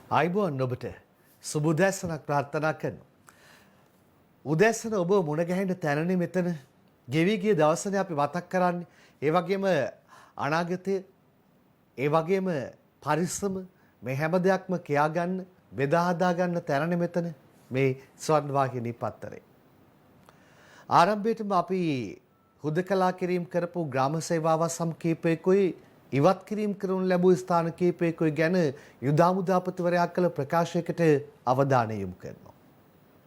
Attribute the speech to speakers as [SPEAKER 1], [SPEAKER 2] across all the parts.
[SPEAKER 1] ආයිබෝන් ඔබට සුබ උදෑසනක් ප්‍රාර්ථනා කරනවා. උදෑසන ඔබ මුණ ගැහෙන්න තැනනේ මෙතන. ගෙවි ගිය දවසනේ අපි මතක් කරන්නේ. ඒ වගේම අනාගතය, ඒ වගේම පරිස්සම මේ හැම දෙයක්ම කියා ගන්න, බෙදා හදා ගන්න තැනනේ මෙතන මේ ස්වර්ණවාහිනී පත්තරේ. ආරම්භයේදීම අපි හුදකලා කිරීම කරපු ග්‍රාම සේවාව සම්කීපයකුයි ඉවත් කිරීම කරනු ලැබූ ස්ථාන කීපයකුයි ගැන යුදාමුදාපතිවරයා කළ ප්‍රකාශයකට අවධානය යොමු කරනවා.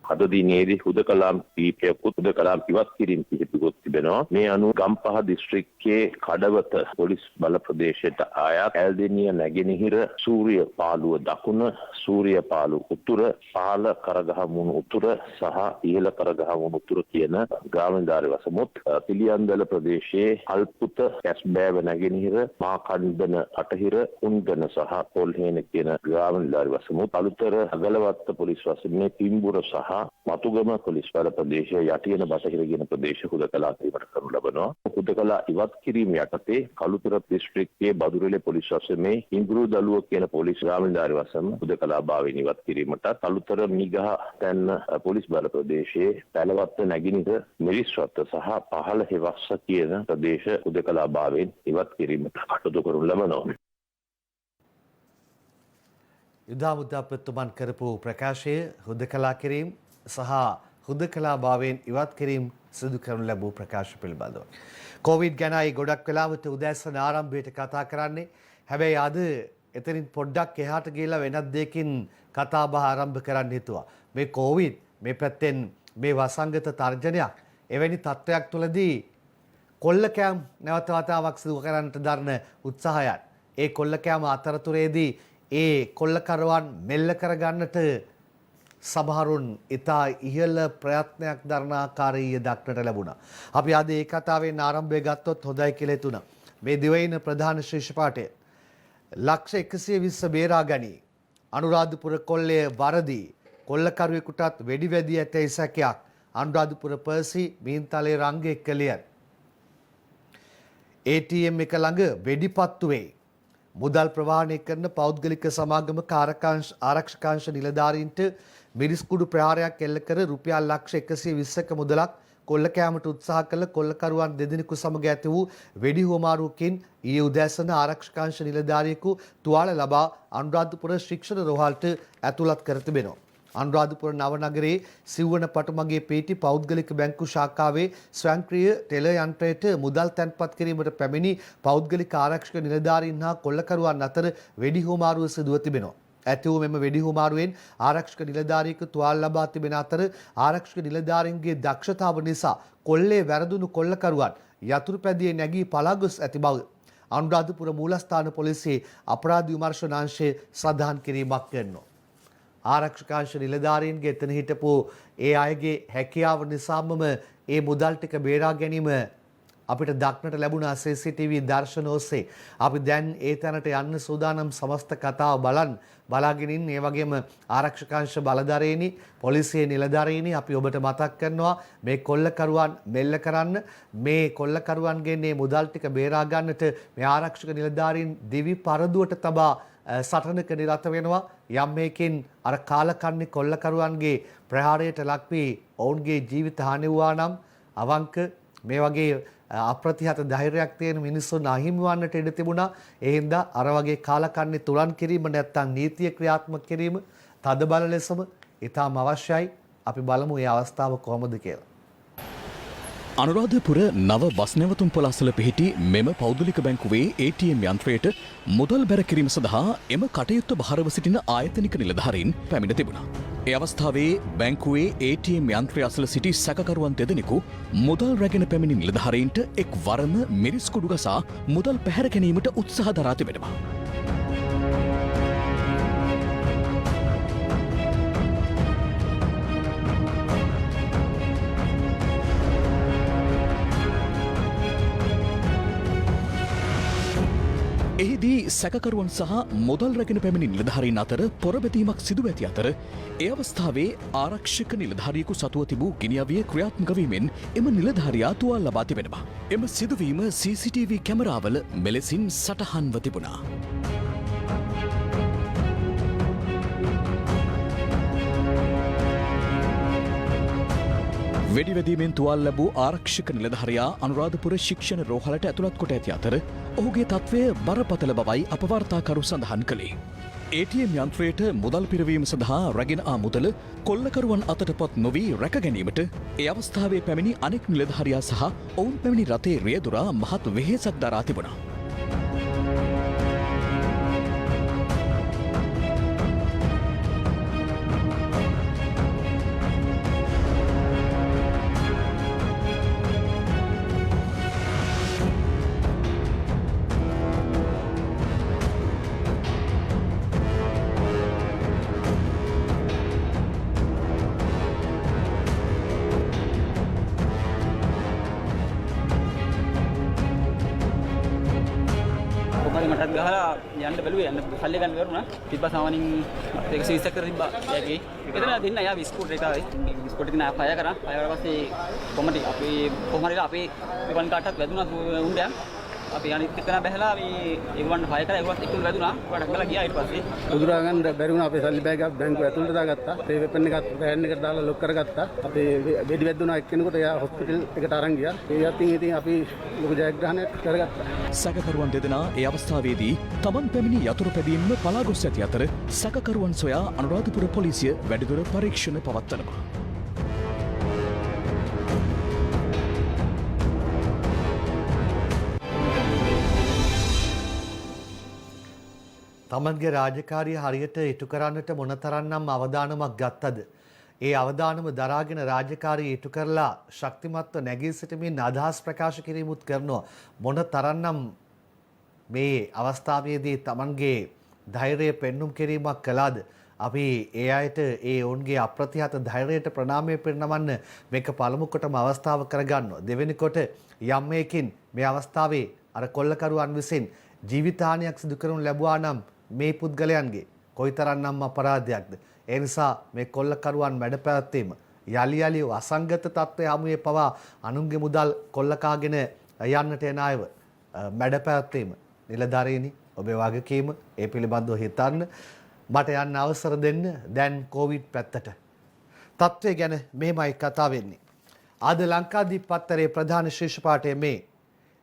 [SPEAKER 2] අද දිනේදී හුදකලාම් කීපයකුත් හුදකලාම් ඉවත් කිරීම පිළිපිගොත් තිබෙනවා. මේ අනුව ගම්පහ දිස්ත්‍රික්කයේ කඩවත පොලිස් බල ප්‍රදේශයට අයත් ඇල්දෙනිය නැගෙනහිර සූර්ය පාළුව දකුණ, සූර්ය පාළුව උතුර, පහළ කරගහමුණු උතුර සහ ඉහළ කරගහමුණු උතුර කියන ග්‍රාමීය වසමුත් පිළියන්දල ප්‍රදේශයේ අල්පුත, කැස්බෑව නැගෙනහිර, මා කණ්ඩන අටහිර, උන්ගන සහ පොල්හේන කියන ග්‍රාමීය වසමුත් අලුතර අගලවත්ත පොලිස් වසමේ පිඹුර සහ මතුගම පොලිස් බල ප්‍රදේශයේ යටියන බටහිර කියන ප්‍රදේශ හුදකලා කිරීමට කරනු ලබනවා. හුදකලා ඉවත් කිරීම යටතේ කළුතර දිස්ත්‍රික්කයේ බදුරෙල පොලිස් වසමේ ඉඟුරු දළුව කියන පොලිස් ග්‍රාමීය වසම හුදකලා භාවයෙන් ඉවත් කිරීමට කළුතර මිගහ තැන්න පොලිස් බල ප්‍රදේශයේ පැලවත්ත නැගිනිර මිරිස්වත්ත සහ පහළ හෙවස්ස කියන ප්‍රදේශ හුදකලා භාවයෙන් ඉවත් කිරීමට කටයුතු කරනු ලබනවා.
[SPEAKER 1] යුදාමුදාපතිතුමන් කරපු ප්‍රකාශය හුදකලා කිරීම සහ හුදකලා භාවයෙන් ඉවත් කිරීම සිදු කරනු ලැබූ ප්‍රකාශ පිළිබඳව. කොවිඩ් ගැනයි ගොඩක් වෙලාවට උදෑසන ආරම්භයට කතා කරන්නේ. හැබැයි අද එතනින් පොඩ්ඩක් එහාට ගිහලා වෙනත් දෙයකින් කතා බහ ආරම්භ කරන්න හිතුවා. මේ කොවිඩ් මේ පැත්තෙන් මේ වසංගත තර්ජනයක් එවැනි තත්ත්වයක් තුළදී කොල්ලකෑම් නැවත වතාවක් සිදු කරන්නට දරන උත්සාහයන්. ඒ කොල්ලකෑම අතරතුරේදී ඒ කොල්ලකරුවන් මෙල්ල කරගන්නට සමහරුන් ඉතා ඉහළ ප්‍රයත්නයක් දරන ආකාරය දක්නට ලැබුණා. අපි අද ඒ කතාවෙන් ආරම්භය ගත්තොත් හොඳයි කියලා හිතුණා. මේ දිවයින ප්‍රධාන ශීර්ෂ පාඨය ලක්ෂ 120 බේරා ගනී. අනුරාධපුර කොල්ලේ වරදී කොල්ලකරුවෙකුටත් වෙඩි වැදී ඇතැයි සැකයක්. අනුරාධපුර පර්සි මීන්තලේ රංගේ කලියන්. ATM එක ළඟ වෙඩිපත්තු වෙයි. මුදල් ප්‍රවාහනය කරන පෞද්ගලික සමාගමක ආරක්ෂකාංශ නිලධාරීන්ට මිරිස්කුඩු ප්‍රහාරයක් එල්ල කර රුපියල් ලක්ෂ 120ක මුදලක් කොල්ල කෑමට උත්සාහ කළ කොල්ලකරුවන් දෙදෙනෙකු සමග ඇති වූ වෙඩි හුවමාරුවකින් ඊයේ උදෑසන ආරක්ෂකාංශ නිලධාරියෙකු තුවාල ලබා අනුරාධපුර ශික්ෂණ රෝහලට ඇතුළත් කර තිබෙනවා. අනුරාධපුර නවනගරයේ සිව්වන පටුමගේ පීටි පෞද්ගලික බැංකු ශාඛාවේ ස්වයංක්‍රීය ටෙල යන්ත්‍රයට මුදල් තැන්පත් කිරීමට පැමිණි පෞද්ගලික ආරක්ෂක නිලධාරීන් හා කොල්ලකරුවන් අතර වෙඩි හුවමාරුව සිදුව තිබෙනවා. ඇති වූ මෙම වෙඩි හුවමාරුවෙන් ආරක්ෂක නිලධාරියෙකු තුවාල ලබා තිබෙන අතර ආරක්ෂක නිලධාරීන්ගේ දක්ෂතාව නිසා කොල්ලේ වැරදුණු කොල්ලකරුවන් යතුරුපැදියේ නැගී පලා ගොස් ඇති බව අනුරාධපුර මූලස්ථාන පොලිසියේ අපරාධ විමර්ශනාංශය සඳහන් කිරීමක් කරනවා. ආරක්ෂකාංශ නිලධාරීන්ගේ එතන හිටපු ඒ අයගේ හැකියාව නිසාමම ඒ මුදල් ටික බේරා ගැනීම අපිට දක්නට ලැබුණා CCTV දර්ශන ඔස්සේ. අපි දැන් ඒ තැනට යන්න සූදානම් සමස්ත කතාව බලාගෙන ඉන්නේ. ඒ වගේම ආරක්ෂකාංශ බලධාරීනි, පොලිසියේ නිලධාරීනි අපි ඔබට මතක් කරනවා මේ කොල්ලකරුවන් මෙල්ල කරන්න, මේ කොල්ලකරුවන්ගෙන් මේ මුදල් ටික බේරා ගන්නට මේ ආරක්ෂක නිලධාරීන් දිවි පරදුවට තබා සටනක නිරත වෙනවා. යම් මේකෙන් අර කාලකන්ණි කොල්ලකරුවන්ගේ ප්‍රහාරයට ලක් වී ඔවුන්ගේ ජීවිත හානි වුණා නම් අවංක මේ වගේ අප්‍රතිහත ධෛර්යයක් තියෙන මිනිස්සුන් අහිමි වන්නට ඉඩ තිබුණා. ඒ හින්දා අර වගේ කාලකන්ණි තුරන් කිරීම නැත්තම් නීතිය ක්‍රියාත්මක කිරීම තද බල ලෙසම ඉතාම අවශ්‍යයි. අපි බලමු මේ අවස්ථාව කොහොමද කියලා.
[SPEAKER 3] අනුරාධපුර නව බස් නැවතුම් පොළාසල පිහිටි මෙම පෞද්ගලික බැංකුවේ ATM යන්ත්‍රයට මුදල් බැර කිරීම සඳහා එම කටයුත්ත බහරව සිටින ආයතනික නිලධාරීන් පැමිණ තිබුණා. ඒ අවස්ථාවේ බැංකුවේ ATM යන්ත්‍රය අසල සිටි සැකකරුවන් දෙදෙනෙකු මුදල් රැගෙන පැමිණි නිලධාරීන්ට එක් වරම මිරිස් කුඩු ගසා මුදල් පැහැර ගැනීමට උත්සාහ දරා තිබෙනවා. එහිදී සැකකරුවන් සහ මුදල් රැගෙන පැමිණි නිලධාරීන් අතර පොරබැදීමක් සිදුව ඇති අතර ඒ අවස්ථාවේ ආරක්ෂක නිලධාරියෙකු සතුව තිබූ ගිනිඅවිය ක්‍රියාත්මක වීමෙන් එම නිලධාරියා තුවාල ලබා තිබෙනවා. එම සිදුවීම CCTV කැමරාවල මෙලෙසින් සටහන්ව තිබුණා. වෙඩිවැදීමෙන් තුවාල් ලැබූ ආරක්ෂක නිලධාරයා අනුරාධපුර ශික්ෂණ රෝහලට ඇතුළත් කොට ඇති අතර ඔහුගේ තත්ත්වය බරපතල බවයි අප වාර්තාකරු සඳහන් කළේ. ATM යන්ත්‍රයට මුදල් පිරවීම සඳහා රැගෙන ආ මුදල කොල්ලකරුවන් අතටපත් නොවී රැක ගැනීමට ඒ අවස්ථාවේ පැමිණි අනෙක් නිලධාරියා සහ ඔවුන් පැමිණි රථේ රියදුරා මහත් වෙහෙසක් දරා තිබුණා.
[SPEAKER 4] මටත් ගහලා යන්න බැලුවේ යන්න කල්ලි ගන්න කරුණා ඊට පස්සේ සාමාන්‍යයෙන් 120ක් විතර තිබ්බා බෑගේ එතන දෙන්න යා බිස්කුට් එක ආවේ බිස්කුට් එක නා ෆයර් කරා ෆයර් කරලා පස්සේ කොහොමද අපේ වන් කාටත් වැදුනා උණ්ඩයක් අපි අනිත් එක්කන බැහැලා මේ ඒගොල්ලන් ෆයර් කරා ඒගොල්ලත් එක්ක වැදුනා වඩක් ගලා ගියා ඊට පස්සේ
[SPEAKER 5] උදුරා ගන්න බැරි වුණා අපේ සල්ලි බෑග් එක බැංකුව ඇතුළට දාගත්තා ඒ වෙපන් එකත් වෑන් එකට දාලා ලොක් කරගත්තා අපේ වෙඩි වැදුනා එක්කෙනෙකුට එයා හොස්පිටල් එකට අරන් ගියා ඒ ඉතින් අපි ලොකු ජයග්‍රහණයක් කරගත්තා
[SPEAKER 3] සැකකරුවන් දෙදෙනා ඒ අවස්ථාවේදී තමන් පැමිණි යතුරු පැදීම්ම පලා ගොස් ඇති අතර සැකකරුවන් සොයා අනුරාධපුර පොලිසිය වැඩිදුර පරීක්ෂණ පවත්වනවා.
[SPEAKER 1] තමන්ගේ රාජකාරිය හරියට ඉටු කරන්නට මොනතරම්නම් අවදානමක් ගත්තද? ඒ අවදානම දරාගෙන රාජකාරිය ඉටු කරලා ශක්තිමත්ව නැගී සිටමින් අදහස් ප්‍රකාශ කිරීමුත් කරනවා. මොනතරම්නම් මේ අවස්ථාවේදී තමන්ගේ ධෛර්යය පෙන්눔 කිරීමක් කළාද? අපි ඒ අයට ඒ ඔවුන්ගේ අප්‍රතිහත ධෛර්යයට ප්‍රණාමය පෙරනමන්න මේක පළමු කොටම අවස්ථාව කරගන්නවා. දෙවෙනි කොට යම් මේකින් මේ අවස්ථාවේ අර කොල්ලකරුවන් විසින් ජීවිතහානියක් සිදු කරනු ලැබුවා නම් මේ පුද්ගලයන්ගේ කොයිතරම්නම් අපරාධයක්ද? ඒ නිසා මේ කොල්ලකරුවන් මැඩ පැවැත්වීම යලි යලි අසංගත තත්ත්වයේ හමුවේ පවා අනුන්ගේ මුදල් කොල්ලකාගෙන යන්නට එන අයව මැඩ පැවැත්වීම නිලධාරීනි ඔබේ වගකීම ඒ පිළිබඳව හිතන්න. මට යන්න අවසර දෙන්න දැන් කොවිඩ් පැත්තට. තත්ත්වය ගැන මෙහෙමයි කතා වෙන්නේ. අද ලංකාදීප පත්තරේ ප්‍රධාන ශීර්ෂ පාඨය මේ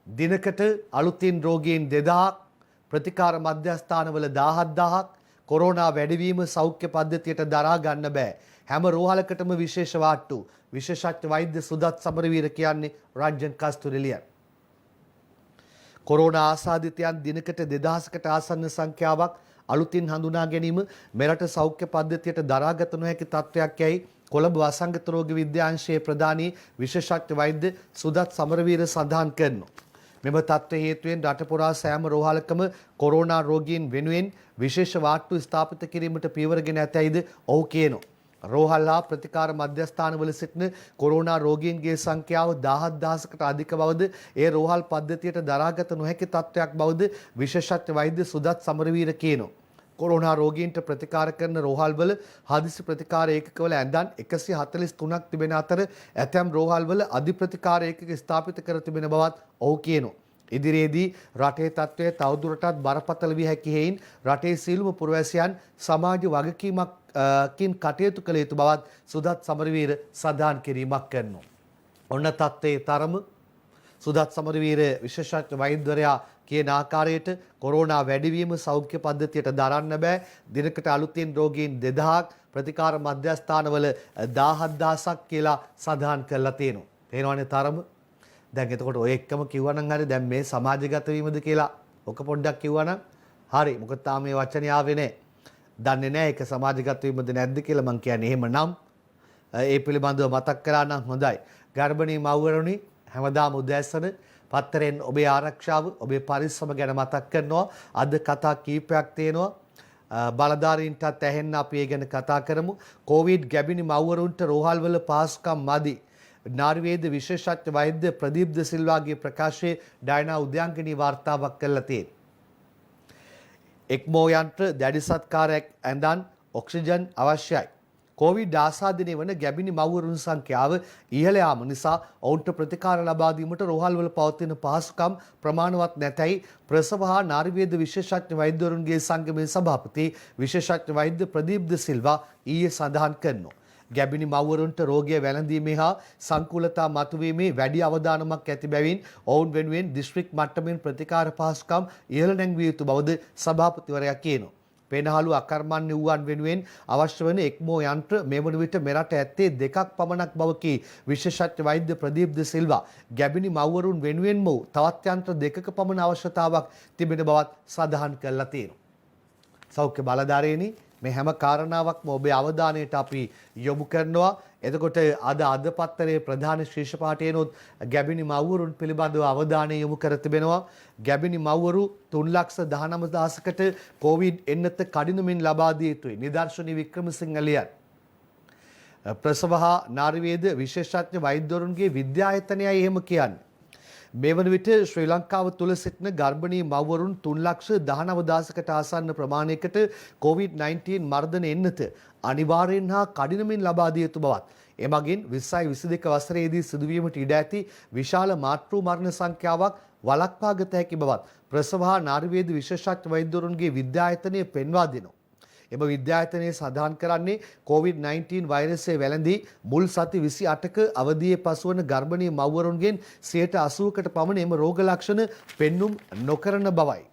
[SPEAKER 1] දිනකට අලුතින් රෝගීන් 2000ක් ප්‍රතිකාර මධ්‍යස්ථානවල 17000ක් කොරෝනා වැඩිවීම සෞඛ්‍ය පද්ධතියට දරා ගන්න බෑ. හැම රෝහලකටම විශේෂ වාට්ටු. විශේෂඥ වෛද්‍ය සුදත් සමරවීර කියන්නේ රංජන් කස්තුරිලියන්. කොරෝනා ආසාදිතයන් දිනකට 2000කට ආසන්න සංඛ්‍යාවක් අලුතින් හඳුනා ගැනීම මෙරට සෞඛ්‍ය පද්ධතියට දරාගත නොහැකි තත්ත්වයක් යයි කොළඹ වසංගත රෝග විද්‍යාංශයේ ප්‍රධානී විශේෂඥ වෛද්‍ය සුදත් සමරවීර සඳහන් කරනවා. මෙම තත්ත්ව හේතුවෙන් රට පුරා සෑම රෝහලකම කොරෝනා රෝගීන් වෙනුවෙන් විශේෂ වාට්ටු ස්ථාපිත කිරීමට පියවරගෙන ඇතැයිද ඔහු කියනවා. රෝහල් හා ප්‍රතිකාර මධ්‍යස්ථානවල සිටින කොරෝනා රෝගීන්ගේ සංඛ්‍යාව 17000කට අධික බවද ඒ රෝහල් පද්ධතියට දරාගත නොහැකි තත්ත්වයක් බවද විශේෂඥ වෛද්‍ය සුදත් සමරවීර කියනවා. කොරෝනා රෝගීන්ට ප්‍රතිකාර කරන රෝහල්වල හදිසි ප්‍රතිකාර ඒකකවල ඇඳන් 143ක් තිබෙන අතර ඇතැම් රෝහල්වල අධි ප්‍රතිකාර ඒකක ස්ථාපිත කර තිබෙන බවත් ඔහු කියනවා. ඉදිරියේදී රටේ තත්ත්වය තවදුරටත් බරපතල විය හැකි හේයින් රටේ සියලුම පුරවැසියන් සමාජ වගකීමකින් කටයුතු කළ යුතු බවත් සුදත් සමරවීර සඳහන් කිරීමක් කරනවා. ඔන්න තත්ත්වයේ තරම සුදත් සමරවීර විශේෂඥ වෛද්‍යවරයා කියන ආකාරයට කොරෝනා වැඩිවීම සෞඛ්‍ය පද්ධතියට දරන්න බෑ. දිනකට අලුතින් රෝගීන් 2000ක් ප්‍රතිකාර මධ්‍යස්ථානවල 17000ක් කියලා සඳහන් කරලා තියෙනවා. තේරෙනවනේ තරම. දැන් එතකොට ඔය එක්කම කිව්වනම් හරි දැන් මේ සමාජගත වීමද කියලා ඔක පොඩ්ඩක් කිව්වනම් හරි. මොකද තාම මේ වචනේ ආවේ නැහැ. දන්නේ නැහැ ඒක සමාජගත වීමද නැද්ද කියලා මං කියන්නේ එහෙමනම් ඒ පිළිබඳව මතක් කරා නම් හොඳයි. ගර්භණී මව්වරුනි හැමදාම උදෑසන පත්තරෙන් ඔබේ ආරක්ෂාව ඔබේ පරිස්සම ගැන මතක් කරනවා. අද කතා කීපයක් තියෙනවා. බලධාරීන්ටත් ඇහෙන්න අපි ඒ ගැන කතා කරමු. කොවිඩ් ගැබිනි මව්වරුන්ට රෝහල්වල පහසුකම් මදි. නාරිවේද විශේෂඥ වෛද්‍ය ප්‍රදීප් ද සිල්වාගේ ප්‍රකාශයේ ඩයනා උද්‍යාංගනී වාර්තාවක් කළා තියෙනවා. එක්මෝ යන්ත්‍ර දැඩි සත්කාරයක් ඇඳන් ඔක්සිජන් අවශ්‍යයි. කොවිඩ් ආසාදනය වන ගැබිනි මව්වරුන් සංඛ්‍යාව ඉහළ යාම නිසා ඔවුන්ට ප්‍රතිකාර ලබා දීමට රෝහල්වල පවතින පහසුකම් ප්‍රමාණවත් නැතැයි ප්‍රසව හා නාරිවේද විශේෂඥ වෛද්‍යවරුන්ගේ සංගමේ සභාපති විශේෂඥ වෛද්‍ය ප්‍රදීප් ද සිල්වා ඊයේ සඳහන් කරනවා. ගැබිනි මව්වරුන්ට රෝගය වැළඳීමේ හා සංකූලතා මතුවීමේ වැඩි අවධානමක් ඇති බැවින් ඔවුන් වෙනුවෙන් දිස්ත්‍රික් මට්ටමින් ප්‍රතිකාර පහසුකම් ඉහළ නැංවිය යුතු බවද සභාපතිවරයා කියනවා. පෙනහළු අකර්මණ්‍ය වූවන් වෙනුවෙන් අවශ්‍ය වන එක්මෝ යන්ත්‍ර මේ වන විට මෙරට ඇත්තේ 2ක් පමණක් බව කී විශේෂඥ වෛද්‍ය ප්‍රදීප් ද සිල්වා ගැබිනි මව්වරුන් වෙනුවෙන්ම තවත් යන්ත්‍ර 2ක පමණ අවශ්‍යතාවක් තිබෙන බවත් සඳහන් කළා තියෙනවා. සෞඛ්‍ය බලධාරීනි මේ හැම කාරණාවක්ම ඔබේ අවධානයට අපි යොමු කරනවා. එතකොට අද පත්තරේ ප්‍රධාන ශීර්ෂ පාඨයනොත් ගැබිනි මව්වරුන් පිළිබඳව අවධානය යොමු කර තිබෙනවා. ගැබිනි මව්වරු 3,19,000කට කොවිඩ් එන්නත කඩිනමින් ලබා දිය යුතුයි. නිදර්ශනී වික්‍රමසිංහ ලියන ප්‍රසව හා නාරිවේද විශේෂඥ වෛද්‍යවරුන්ගේ විද්‍යායතනයයි එහෙම කියන්නේ. මේ වන විට ශ්‍රී ලංකාව තුළ සිටින ගර්භණී මව්වරුන් 3,19,000කට ආසන්න ප්‍රමාණයකට COVID-19 මර්ධන එන්නත අනිවාර්යෙන් හා කඩිනමින් ලබා දිය යුතු බවත් එමගින් 2022 වසරේදී සිදුවීමට ඉඩ ඇති විශාල මාතෘ මරණ සංඛ්‍යාවක් වළක්වා ගත හැකි බවත් ප්‍රසව හා නාරිවේද විශේෂඥ වෛද්‍යවරුන්ගේ විද්‍යායතනය පෙන්වා දෙනවා. එම විද්‍යායතනයේ සඳහන් කරන්නේ COVID-19 වෛරසය වැළඳී මුල් සති 28ක අවධියේ පසුවන ගර්භණී මව්වරුන්ගෙන් 80%කට පමණ එම රෝග ලක්ෂණ පෙන්눔 නොකරන බවයි.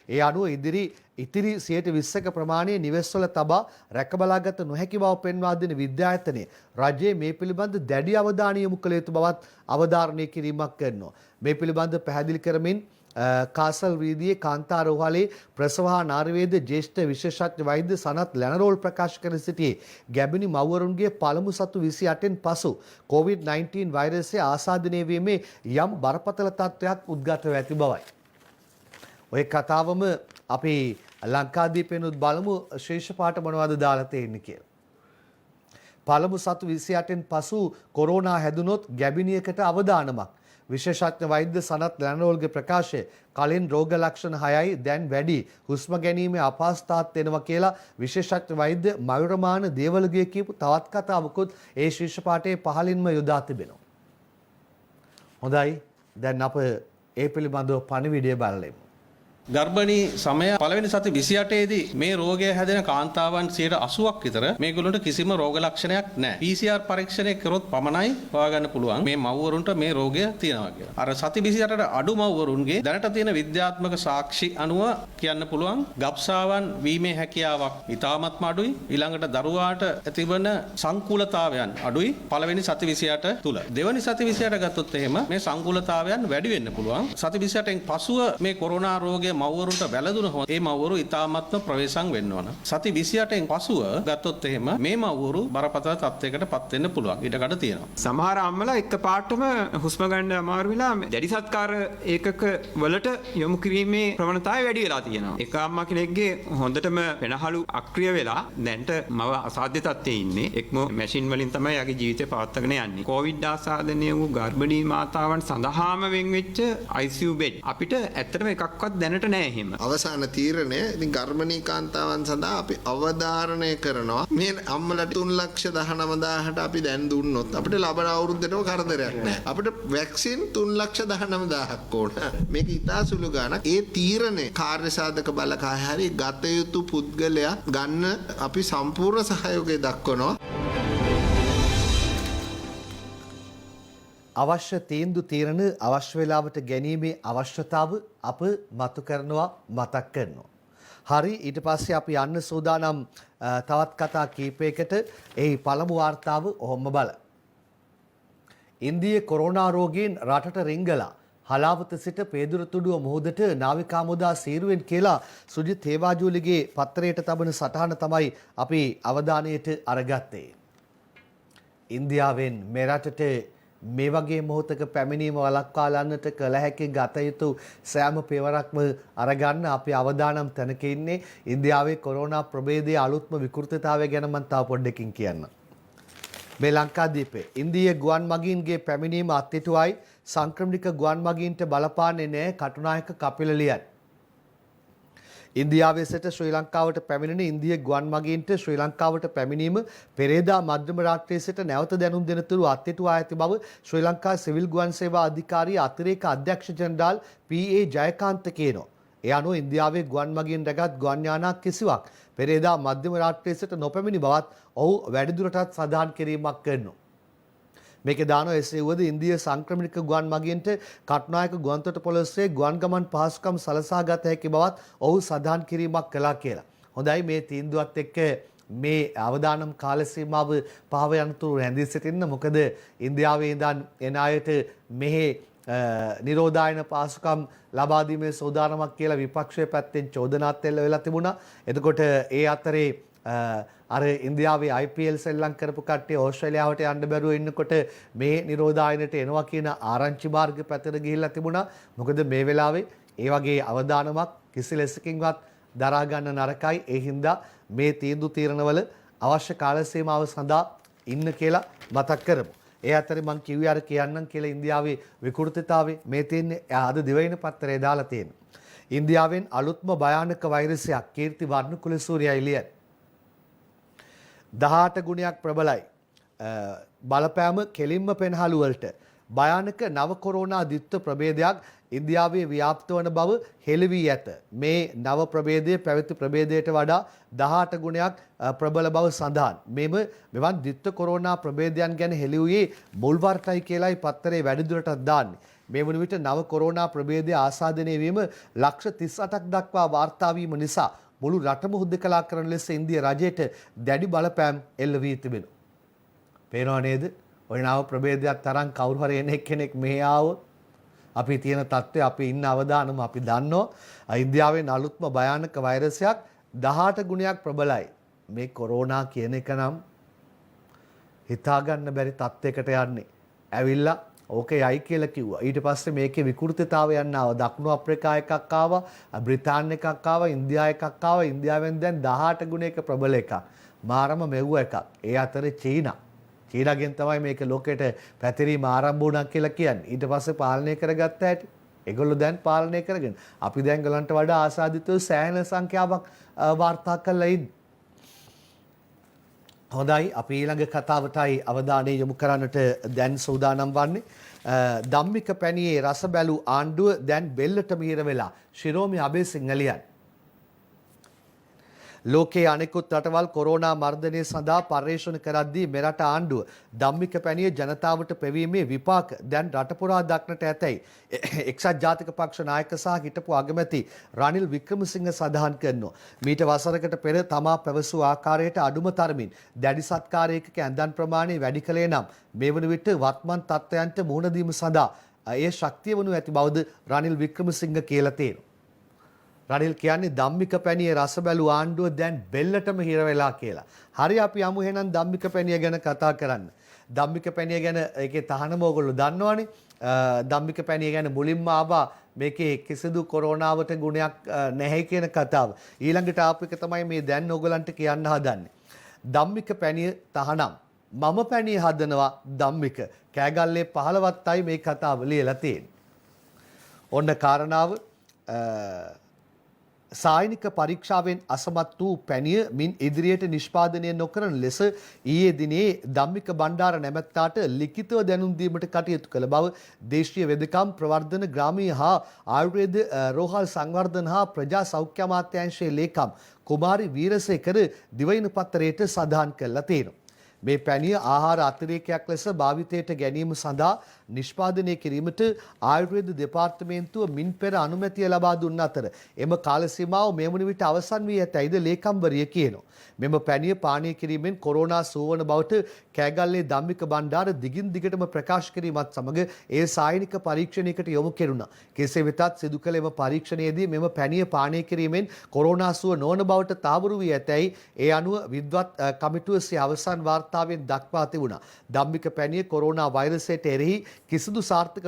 [SPEAKER 1] ඒ අනුව ඉතිරි 20%ක ප්‍රමාණය නිවෙස්වල තබා රැකබලාගත නොහැකි බව පෙන්වා දෙන විද්‍යායතනය රජයේ මේ පිළිබඳ දැඩි අවධානය යොමු කළ යුතු බවත් අවධාරණය කිරීමක් කරනවා. මේ පිළිබඳ පැහැදිලි කරමින් කාසල් වීදියේ කාන්තා රෝහලේ ප්‍රසව හා නාරවේද ජ්‍යෙෂ්ඨ විශේෂඥ වෛද්‍ය සනත් ලැනරෝල් ප්‍රකාශ කර සිටියේ ගැබිනි මව්වරුන්ගේ පළමු සතු 28න් පසු COVID-19 වෛරසය ආසාදනය වීමේ යම් බරපතල තත්ත්වයක් උද්ගතව ඇති බවයි. ඔය කතාවම අපි ලංකාදීපෙනුත් බලමු ශීර්ෂ පාඨ මොනවද දාලා තියෙන්නේ කියලා. පළමු සතු 28න් පසු කොරෝනා හැදුනොත් ගැබිනියකට අවදානමක්. විශේෂඥ වෛද්‍ය සනත් ලැනරෝල්ගේ ප්‍රකාශය කලින් රෝග ලක්ෂණ 6යි දැන් වැඩි හුස්ම ගැනීමේ අපහසුතාවක් වෙනවා කියලා විශේෂඥ වෛද්‍ය මයුරමාන දේවලගේ කියපු තවත් කතාවකුත් ඒ ශීර්ෂ පාඨයේ පහළින්ම යොදා තිබෙනවා. හොඳයි දැන් අප ඒ පිළිබඳව පණිවිඩය බලමු.
[SPEAKER 6] ගර්භණී සමය පළවෙනි සති 28ේදී මේ රෝගය හැදෙන කාන්තාවන් 80%ක් විතර මේගොල්ලන්ට කිසිම රෝග ලක්ෂණයක් නැහැ. PCR පරීක්ෂණය කරොත් පමණයි හොයාගන්න පුළුවන් මේ මව්වරුන්ට මේ රෝගය තියෙනවා කියලා. අර සති 28ට අඩු මව්වරුන්ගේ දැනට තියෙන විද්‍යාත්මක සාක්ෂි අනුව කියන්න පුළුවන් ගබ්සාවන් වීමේ හැකියාවක් ඉතාමත්ම අඩුයි. ඊළඟට දරුවාට ඇතිවන සංකූලතාවයන් අඩුයි පළවෙනි සති 28 තුල. දෙවනි සති 28 ගත්තොත් එහෙම මේ සංකූලතාවයන් වැඩි වෙන්න පුළුවන්. සති 28න් පසුව මේ කොරෝනා රෝගය මව්වරුන්ට වැළඳුනහොත් ඒ මව්වරු ඉතාමත්ම ප්‍රවේශම් වෙන්න ඕන. සති 28න් පසුව ගත්තොත් එහෙම මේ මව්වරු බරපතල තත්යකට පත් වෙන්න පුළුවන්. ඊටකට තියෙනවා.
[SPEAKER 7] සමහර අම්මලා එකපාරටම හුස්ම ගන්න අමාරු වෙලා දැඩි සත්කාර ඒකක වලට යොමු කිරීමේ ප්‍රවණතාවය වැඩි වෙලා තියෙනවා. එක අම්මා කෙනෙක්ගේ හොඳටම වෙනහළු අක්‍රිය වෙලා දැන්ට මව අසාධ්‍ය තත්ත්වයේ ඉන්නේ. එක්ම මැෂින් වලින් තමයි යාගේ ජීවිතය පවත්වාගෙන යන්නේ. කොවිඩ් ආසාදනය වූ ගර්භණී මාතාවන් සඳහාම වෙන් වෙච්ච ICU බෙඩ් අපිට ඇත්තටම එකක්වත් දැනට නෑ එහෙම.
[SPEAKER 8] අවසාන තීරණය ඉතින් ගර්භණී කාන්තාවන් සඳහා අපි අවධාරණය කරනවා මේ අම්මලට 3,19,000ට අපි දැන් දුන්නොත් අපිට ලබන අවුරුද්දටම කරදරයක් නෑ. අපිට වැක්සින් 3,19,000ක් ඕන. මේක ඉතා සුළු ගාණක්. ඒ තීරණය කාර්ය සාධක බලකාය හරි ගත යුතු පුද්ගලයා ගන්න අපි සම්පූර්ණ සහයෝගය දක්වනවා.
[SPEAKER 1] අවශ්‍ය තීන්දුව තීරණ අවශ්‍ය වේලාවට ගැනීමේ අවශ්‍යතාව අප මතු කරනවා මතක් කරනවා. හරි ඊට පස්සේ අපි යන්න සූදානම් තවත් කතා කීපයකට එහි පළමු වාර්තාව ඔහොම බල. ඉන්දිය කොරෝනා රෝගීන් රටට රිංගලා හලාවත සිට පේදුරතුඩුව මුහුදට නාවිකා මුදා සීරුවෙන් කියලා සුජිත් හේවාජූලිගේ පත්තරයට තබන සටහන තමයි අපි අවධානයට අරගත්තේ. ඉන්දියාවෙන් මෙරටට මේ වගේ මොහොතක පැමිණීම වළක්වාලන්නට කළ හැකි ගත යුතු සෑම පියවරක්ම අරගන්න අපි අවදානම් තැනක ඉන්නේ. ඉන්දියාවේ කොරෝනා ප්‍රභේදයේ අලුත්ම විකෘතතාවය ගැන මම තව පොඩ්ඩකින් කියන්නම්. මේ ලංකාදීපේ ඉන්දිය ගුවන් මගීන්ගේ පැමිණීම අත්හිටුවයි සංක්‍රමණික ගුවන් මගීන්ට බලපාන්නේ නැහැ කටුනායක කපිල ලියන්. ඉන්දියාවේ සිට ශ්‍රී ලංකාවට පැමිණෙන ඉන්දිය ගුවන් මගීන්ට ශ්‍රී ලංකාවට පැමිණීම පෙරේදා මධ්‍යම රාත්‍රියේ සිට නැවත දැනුම් දෙනතුරු අත්හිටුවා ඇති බව ශ්‍රී ලංකා සිවිල් ගුවන් සේවා අධිකාරිය අතිරේක අධ්‍යක්ෂ ජෙනරාල් PA ජයකාන්ත කියනවා. ඒ අනුව ඉන්දියාවේ ගුවන් මගීන් රැගත් ගුවන් යානා කිසිවක් පෙරේදා මධ්‍යම රාත්‍රියේ සිට නොපැමිණි බවත් ඔහු වැඩිදුරටත් සඳහන් කිරීමක් කරනවා. මේකේ දානවා එසේ වුවද ඉන්දිය සංක්‍රමණික ගුවන් මගින්ට කටුනායක ගුවන්තොටුපළ ඔස්සේ ගුවන් ගමන් පහසුකම් සලසා ගත හැකි බවත් ඔහු සඳහන් කිරීමක් කළා කියලා. හොඳයි මේ තීන්දුවත් එක්ක මේ අවදානම් කාල සීමාව පහව යනතුරු රැඳී සිටින්න. මොකද ඉන්දියාවේ ඉඳන් එන අයට මෙහි නිරෝධායන පාසුකම් ලබා දීමේ සෝදානමක් කියලා විපක්ෂයේ පැත්තෙන් චෝදනාත් එල්ල වෙලා තිබුණා. එතකොට ඒ අතරේ අර ඉන්දියාවේ IPL සෙල්ලම් කරපු කට්ටිය ඕස්ට්‍රේලියාවට යන්න බැරුව ඉන්නකොට මේ නිරෝධායනට එනවා කියන ආරංචි මාර්ග පැත්තට ගිහිල්ලා තිබුණා. මොකද මේ වෙලාවේ ඒ වගේ අවදානමක් කිසි ලෙසකින්වත් දරා ගන්න නරකයි. ඒ හින්දා මේ තීන්දුව තීරණවල අවශ්‍ය කාල සීමාව සඳහා ඉන්න කියලා මතක් කරමු. ඒ අතරේ මම කිව්වේ අර කියන්නම් කියලා ඉන්දියාවේ විකෘතිතාවය මේ තියෙන්නේ අද දිවයින පත්තරේ දාලා තියෙනවා. ඉන්දියාවෙන් අලුත්ම භයානක වෛරසයක් කීර්ති වර්ණකුලසූරිය එළිය 18 ගුණයක් ප්‍රබලයි. බලපෑම කෙලින්ම පෙන්හළු වලට භයානක නව කොරෝනා ද්විත්ව ප්‍රභේදයක් ඉන්දියාවේ ව්‍යාප්ත වන බව හෙළි වී ඇත. මේ නව ප්‍රභේදයේ පැවති ප්‍රභේදයට වඩා 18 ගුණයක් ප්‍රබල බව සඳහන්. මෙවන් ද්විත්ව කොරෝනා ප්‍රභේදයන් ගැන හෙළි වූයේ මුල් වර්තයි කියලායි පත්තරේ වැඩිදුරටත් දාන්නේ. මේ වන විට නව කොරෝනා ප්‍රභේදය ආසාදනය වීම ලක්ෂ 38ක් දක්වා වාර්තා වීම නිසා මුළු රටම හුදකලා කරන ලෙස ඉන්දිය රජයට දැඩි බලපෑම් එල්ල වී තිබෙනවා. පේනව නේද? ඔය නව ප්‍රභේදයක් තරම් කවුරු හරි කෙනෙක් මෙහි ආවොත් අපි තියෙන තත්ත්වය අපි ඉන්න අවදානම අපි දන්නවා. ඉන්දියාවේ අලුත්ම භයානක වෛරසයක් 18 ගුණයක් ප්‍රබලයි. මේ කොරෝනා කියන එක නම් හිතා ගන්න බැරි තත්ත්වයකට යන්නේ. ඇවිල්ලා ඕකේ යයි කියලා කිව්වා. ඊට පස්සේ මේකේ විකෘතිතාවයන් ආවා. දකුණු අප්‍රිකා එකක් ආවා, බ්‍රිතාන්‍ය එකක් ආවා, ඉන්දියා එකක් ආවා. ඉන්දියාවෙන් දැන් 18 ගුණයක ප්‍රබල එකක්. මාරම මෙව්ව එකක්. ඒ අතරේ චීනාගෙන් තමයි මේක ලෝකෙට පැතිරීම ආරම්භ වුණා කියලා කියන්නේ. ඊට පස්සේ පාලනය කරගත්ත හැටි. ඒගොල්ලෝ දැන් පාලනය කරගෙන. අපි දැන් ගලන්ට වඩා ආසාදිතව සෑහෙන සංඛ්‍යාවක් වාර්තා කරලා ඉන්නේ. හොඳයි අපි ඊළඟ කතාවටයි අවධානය යොමු කරන්නට දැන් සූදානම් වන්නේ. ධම්මික පැණියේ රස බැලූ ආණ්ඩුව දැන් බෙල්ලට මීර වෙලා ශිරෝමි අබේසිංහලියන්. ලෝකයේ අනෙකුත් රටවල් කොරෝනා මර්ධනය සඳහා පර්යේෂණ කරද්දී මෙරට ආණ්ඩුව ධම්මික පැණිය ජනතාවට පෙවීමේ විපාක දැන් රට පුරා දක්නට ඇතැයි එක්සත් ජාතික පක්ෂ නායක සහ හිටපු අගමැති රනිල් වික්‍රමසිංහ සඳහන් කරනවා. මීට වසරකට පෙර තමා පැවසූ ආකාරයට අඩුම තරමින් දැඩි සත්කාරයක ඇඳන් ප්‍රමාණය වැඩි කළේ නම් මේ වන විට වත්මන් තත්ත්වයන්ට මුහුණ දීම සඳහා ඒ ශක්තිය වනු ඇති බවද රනිල් වික්‍රමසිංහ කියලා තියෙනවා. රනිල් කියන්නේ ධම්මික පැණියේ රස බැලූ ආණ්ඩුව දැන් බෙල්ලටම හිර වෙලා කියලා. හරි අපි යමු එහෙනම් ධම්මික පැණිය ගැන කතා කරන්න. ධම්මික පැණිය ගැන ඒකේ තහනම ඕගොල්ලෝ දන්නවනේ. ධම්මික පැණිය ගැන මුලින්ම ආවා මේකේ කිසිදු කොරෝනාවට ගුණයක් නැහැ කියන කතාව. ඊළඟට ආපු එක තමයි මේ දැන් ඕගලන්ට කියන්න හදන්නේ. ධම්මික පැණිය තහනම්. මම පැණිය හදනවා ධම්මික. කෑගල්ලේ 15යි මේ කතාව ලියලා තියෙන්නේ. ඔන්න කාරණාව සායනික පරීක්ෂාවෙන් අසමත් වූ පැණිය මින් ඉදිරියට නිෂ්පාදනය නොකරන ලෙස ඊයේ දිනේ ධම්මික බණ්ඩාර නැමැත්තාට ලිඛිතව දැනුම් දීමට කටයුතු කළ බව දේශීය වෙදකම් ප්‍රවර්ධන ග්‍රාමීය හා ආයුර්වේද රෝහල් සංවර්ධන හා ප්‍රජා සෞඛ්‍ය අමාත්‍යාංශයේ ලේකම් කුමාරි වීරසේකර දිවයින පත්තරයට සඳහන් කළා තියෙනවා. මේ පැණිය ආහාර අතිරේකයක් ලෙස භාවිතයට ගැනීම සඳහා නිෂ්පාදනය කිරීමට ආයුර්වේද දෙපාර්තමේන්තුව මින් පෙර අනුමැතිය ලබා දුන් අතර එම කාල සීමාව මේ වන විට අවසන් වී ඇතැයිද ලේකම්වරිය කියනවා. මෙම පැණිය පානය කිරීමෙන් කොරෝනා සුවවන බවට කෑගල්ලේ ධම්මික බණ්ඩාර දිගින් දිගටම ප්‍රකාශ කිරීමත් සමග ඒ සායනික පරීක්ෂණයකට යොමු කෙරුණා. කෙසේ වෙතත් සිදු කළ එම පරීක්ෂණයේදී මෙම පැණිය පානය කිරීමෙන් කොරෝනා සුව නොවන බවට තාවුරු වී ඇතැයි ඒ අනුව විද්වත් කමිටුව සිය අවසන් වාර්තාවෙන් දක්වා තිබුණා. ධම්මික පැණිය කොරෝනා වෛරසයට එරෙහි කිසිදු සාර්ථක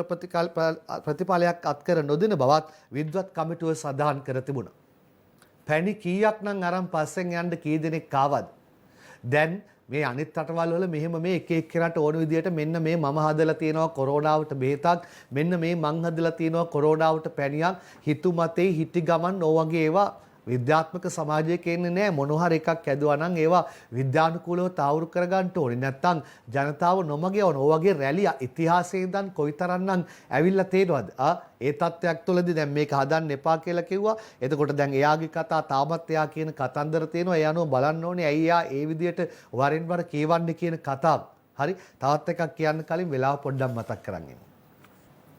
[SPEAKER 1] ප්‍රතිඵලයක් අත්කර නොදෙන බවත් විද්වත් කමිටුව සඳහන් කර තිබුණා. පැණි කීයක් නම් අරන් පස්සෙන් යන්න කී දෙනෙක් ආවද? දැන් මේ අනිත් රටවල් වල මෙහෙම මේ එක එක්කෙනාට ඕන විදියට මෙන්න මේ මම හදලා තියෙනවා කොරෝනාවට බෙහෙතක්, මෙන්න මේ මං හදලා තියෙනවා කොරෝනාවට පැණියක්, හිතු මතේ හිටි ගමන් ඕ වගේ ඒවා විද්‍යාත්මක සමාජයක ඉන්නේ නැහැ. මොනවා හරි එකක් ඇදුවා නම් ඒවා විද්‍යානුකූලව තාවුරු කරගන්න ඕනේ. නැත්තම් ජනතාව නොමග යවන. ඔය වගේ රැලි ඉතිහාසයේ ඉඳන් කොයිතරම්නම් ඇවිල්ලා තේරෙනවද? ඒ තත්ත්වයක් තුළදී දැන් මේක හදන්න එපා කියලා කිව්වා. එතකොට දැන් එයාගේ කතා තාමත් එයා කියන කතන්දර තියෙනවා. ඒ අනුව බලන්න ඕනේ ඇයි එයා ඒ විදියට වරින් වර කියවන්නේ කියන කතාව. හරි. තවත් එකක් කියන්න කලින් වෙලාව පොඩ්ඩක් මතක් කරගන්න.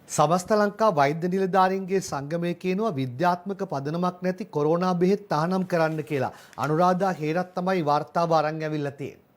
[SPEAKER 1] සමස්ත ලංකා වෛද්‍ය නිලධාරීන්ගේ සංගමය කියනවා විද්‍යාත්මක පදනමක් නැති කොරෝනා බෙහෙත් තහනම් කරන්න කියලා. අනුරාධා හේරත් තමයි වාර්තාව අරන් ඇවිල්ලා තියෙන්නේ.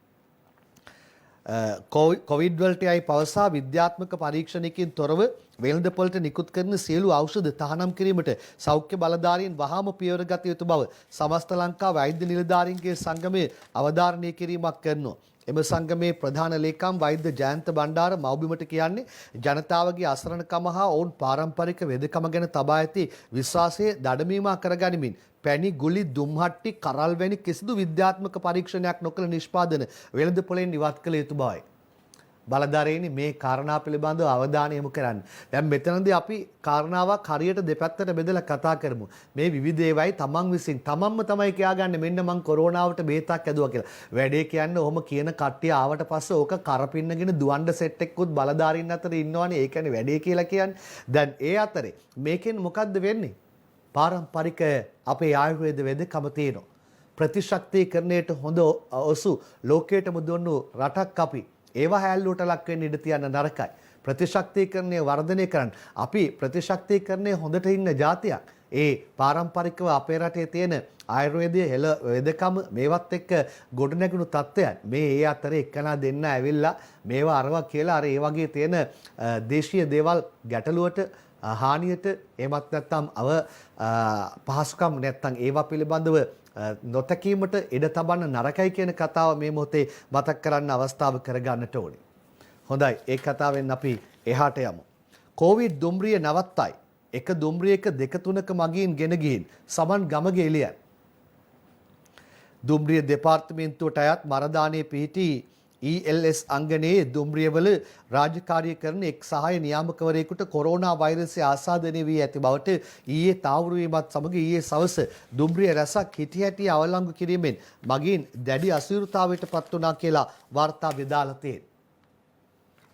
[SPEAKER 1] කොවිඩ් වලටයි පවසා විද්‍යාත්මක පරීක්ෂණයකින් තොරව වෙළඳපොළට නිකුත් කරන සියලු ඖෂධ තහනම් කිරීමට සෞඛ්‍ය බලධාරීන් වහාම පියවර ගත යුතු බව සමස්ත ලංකා වෛද්‍ය නිලධාරීන්ගේ සංගමය අවධාරණය කිරීමක් කරනවා. එම සංගමේ ප්‍රධාන ලේකම් වෛද්‍ය ජයන්ත බණ්ඩාර මව්බිමට කියන්නේ ජනතාවගේ අසරණකම හා ඔවුන් පාරම්පරික වෙදකම ගැන තබා ඇති විශ්වාසය දඩමීමා කරගනිමින් පැණි ගුලි දුම්හට්ටි කරල් වැනි කිසිදු විද්‍යාත්මක පරීක්ෂණයක් නොකළ නිෂ්පාදන වෙළඳපොළෙන් ඉවත් කළ යුතු බවයි. බලධාරීනි මේ කාරණා පිළිබඳව අවධානය යොමු කරන්න. දැන් මෙතනදී අපි කාරණාවක් හරියට දෙපැත්තට බෙදලා කතා කරමු. මේ විවිධ ඒවායි තමන් විසින් තමන්ම තමයි කියාගන්නේ මෙන්න මං කොරෝනාවට බේතක් ඇදුවා කියලා. වැඩේ කියන්නේ ඔහොම කියන කට්ටිය ආවට පස්සේ ඕක කරපින්නගෙන දුවන්න සෙට් එකකුත් බලධාරීන් අතර ඉන්නවනේ. ඒ කියන්නේ වැඩේ කියලා කියන්නේ. දැන් ඒ අතරේ මේකෙන් මොකද්ද වෙන්නේ? පාරම්පරික අපේ ආයුර්වේද වෙදකම තියෙනවා. ප්‍රතිශක්තිකරණයට හොඳ ඔසු ලෝකයට මුදුන්වු රටක් අපි ඒවා හැල්ලුවට ලක් වෙන්න ඉඩ තියන්න නරකයි. ප්‍රතිශක්තිකරණය වර්ධනය කරන්න. අපි ප්‍රතිශක්තිකරණය හොඳට ඉන්න જાතියක්. ඒ පාරම්පරිකව අපේ රටේ තියෙන ආයුර්වේදයේ හෙළ වෙදකම මේවත් එක්ක ගොඩනැගුණු තත්ත්වයන් මේ ඒ අතරේ එක්කනා දෙන්න ඇවිල්ලා මේවා අරවා කියලා අර ඒ වගේ තියෙන දේශීය දේවල් ගැටලුවට හානියට එමත් නැත්නම් පහසුකම් නැත්නම් ඒවා පිළිබඳව නොතකීමට ඉඩ තබන්න නරකයි කියන කතාව මේ මොහොතේ මතක් කරන්න අවස්ථාව කරගන්නට ඕනේ. හොඳයි, ඒ කතාවෙන් අපි එහාට යමු. කොවිඩ් දුම්රිය නවත්තයි. එක දුම්රියක දෙක තුනක මගින් ගෙන ගිහින් සමන් ගමගේ එළියන්. දුම්රිය දෙපාර්තමේන්තුවට අයත් මරදානයේ පිහිටි ELS අංගනයේ දුම්රියවල රාජකාරිය කරන එක් සහාය නියාමකවරයෙකුට කොරෝනා වෛරසය ආසාදනය වී ඇති බවට ඊයේ තාවුරු වීමත් සමග ඊයේ සවස දුම්රිය රැසක් හිටි හැටි අවලංගු කිරීමෙන් මගින් දැඩි අසීරුතාවයට පත් වුණා කියලා වාර්තා වෙදාලා තියෙනවා.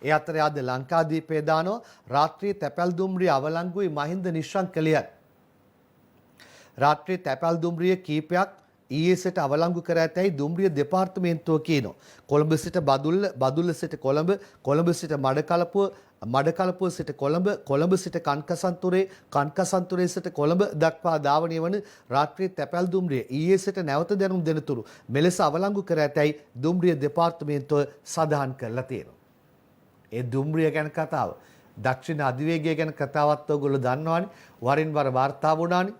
[SPEAKER 1] ඒ අතරේ අද ලංකාදීපේ දානවා රාත්‍රියේ තැපැල් දුම්රිය අවලංගුයි මහින්ද නිශ්ශංකලියන්. රාත්‍රියේ තැපැල් දුම්රිය කීපයක් ඊයේසට අවලංගු කර ඇතැයි දුම්රිය දෙපාර්තමේන්තුව කියනවා. කොළඹ සිට බදුල්ල සිට කොළඹ, කොළඹ සිට මඩකලපුව සිට කොළඹ, කොළඹ සිට කන්කසන්තුරේ, කන්කසන්තුරේ සිට කොළඹ දක්වා ධාවනය වන රාත්‍රියේ තැපැල් දුම්රිය ඊයේසට නැවත දැනුම් දෙනතුරු මෙලෙස අවලංගු කර ඇතැයි දුම්රිය දෙපාර්තමේන්තුව සඳහන් කරලා තියෙනවා. ඒ දුම්රිය ගැන කතාව, දක්ෂිණ අධිවේගය ගැන කතාවත් ඔයගොල්ලෝ දන්නවනේ. වරින් වර වාර්තා වුණානේ.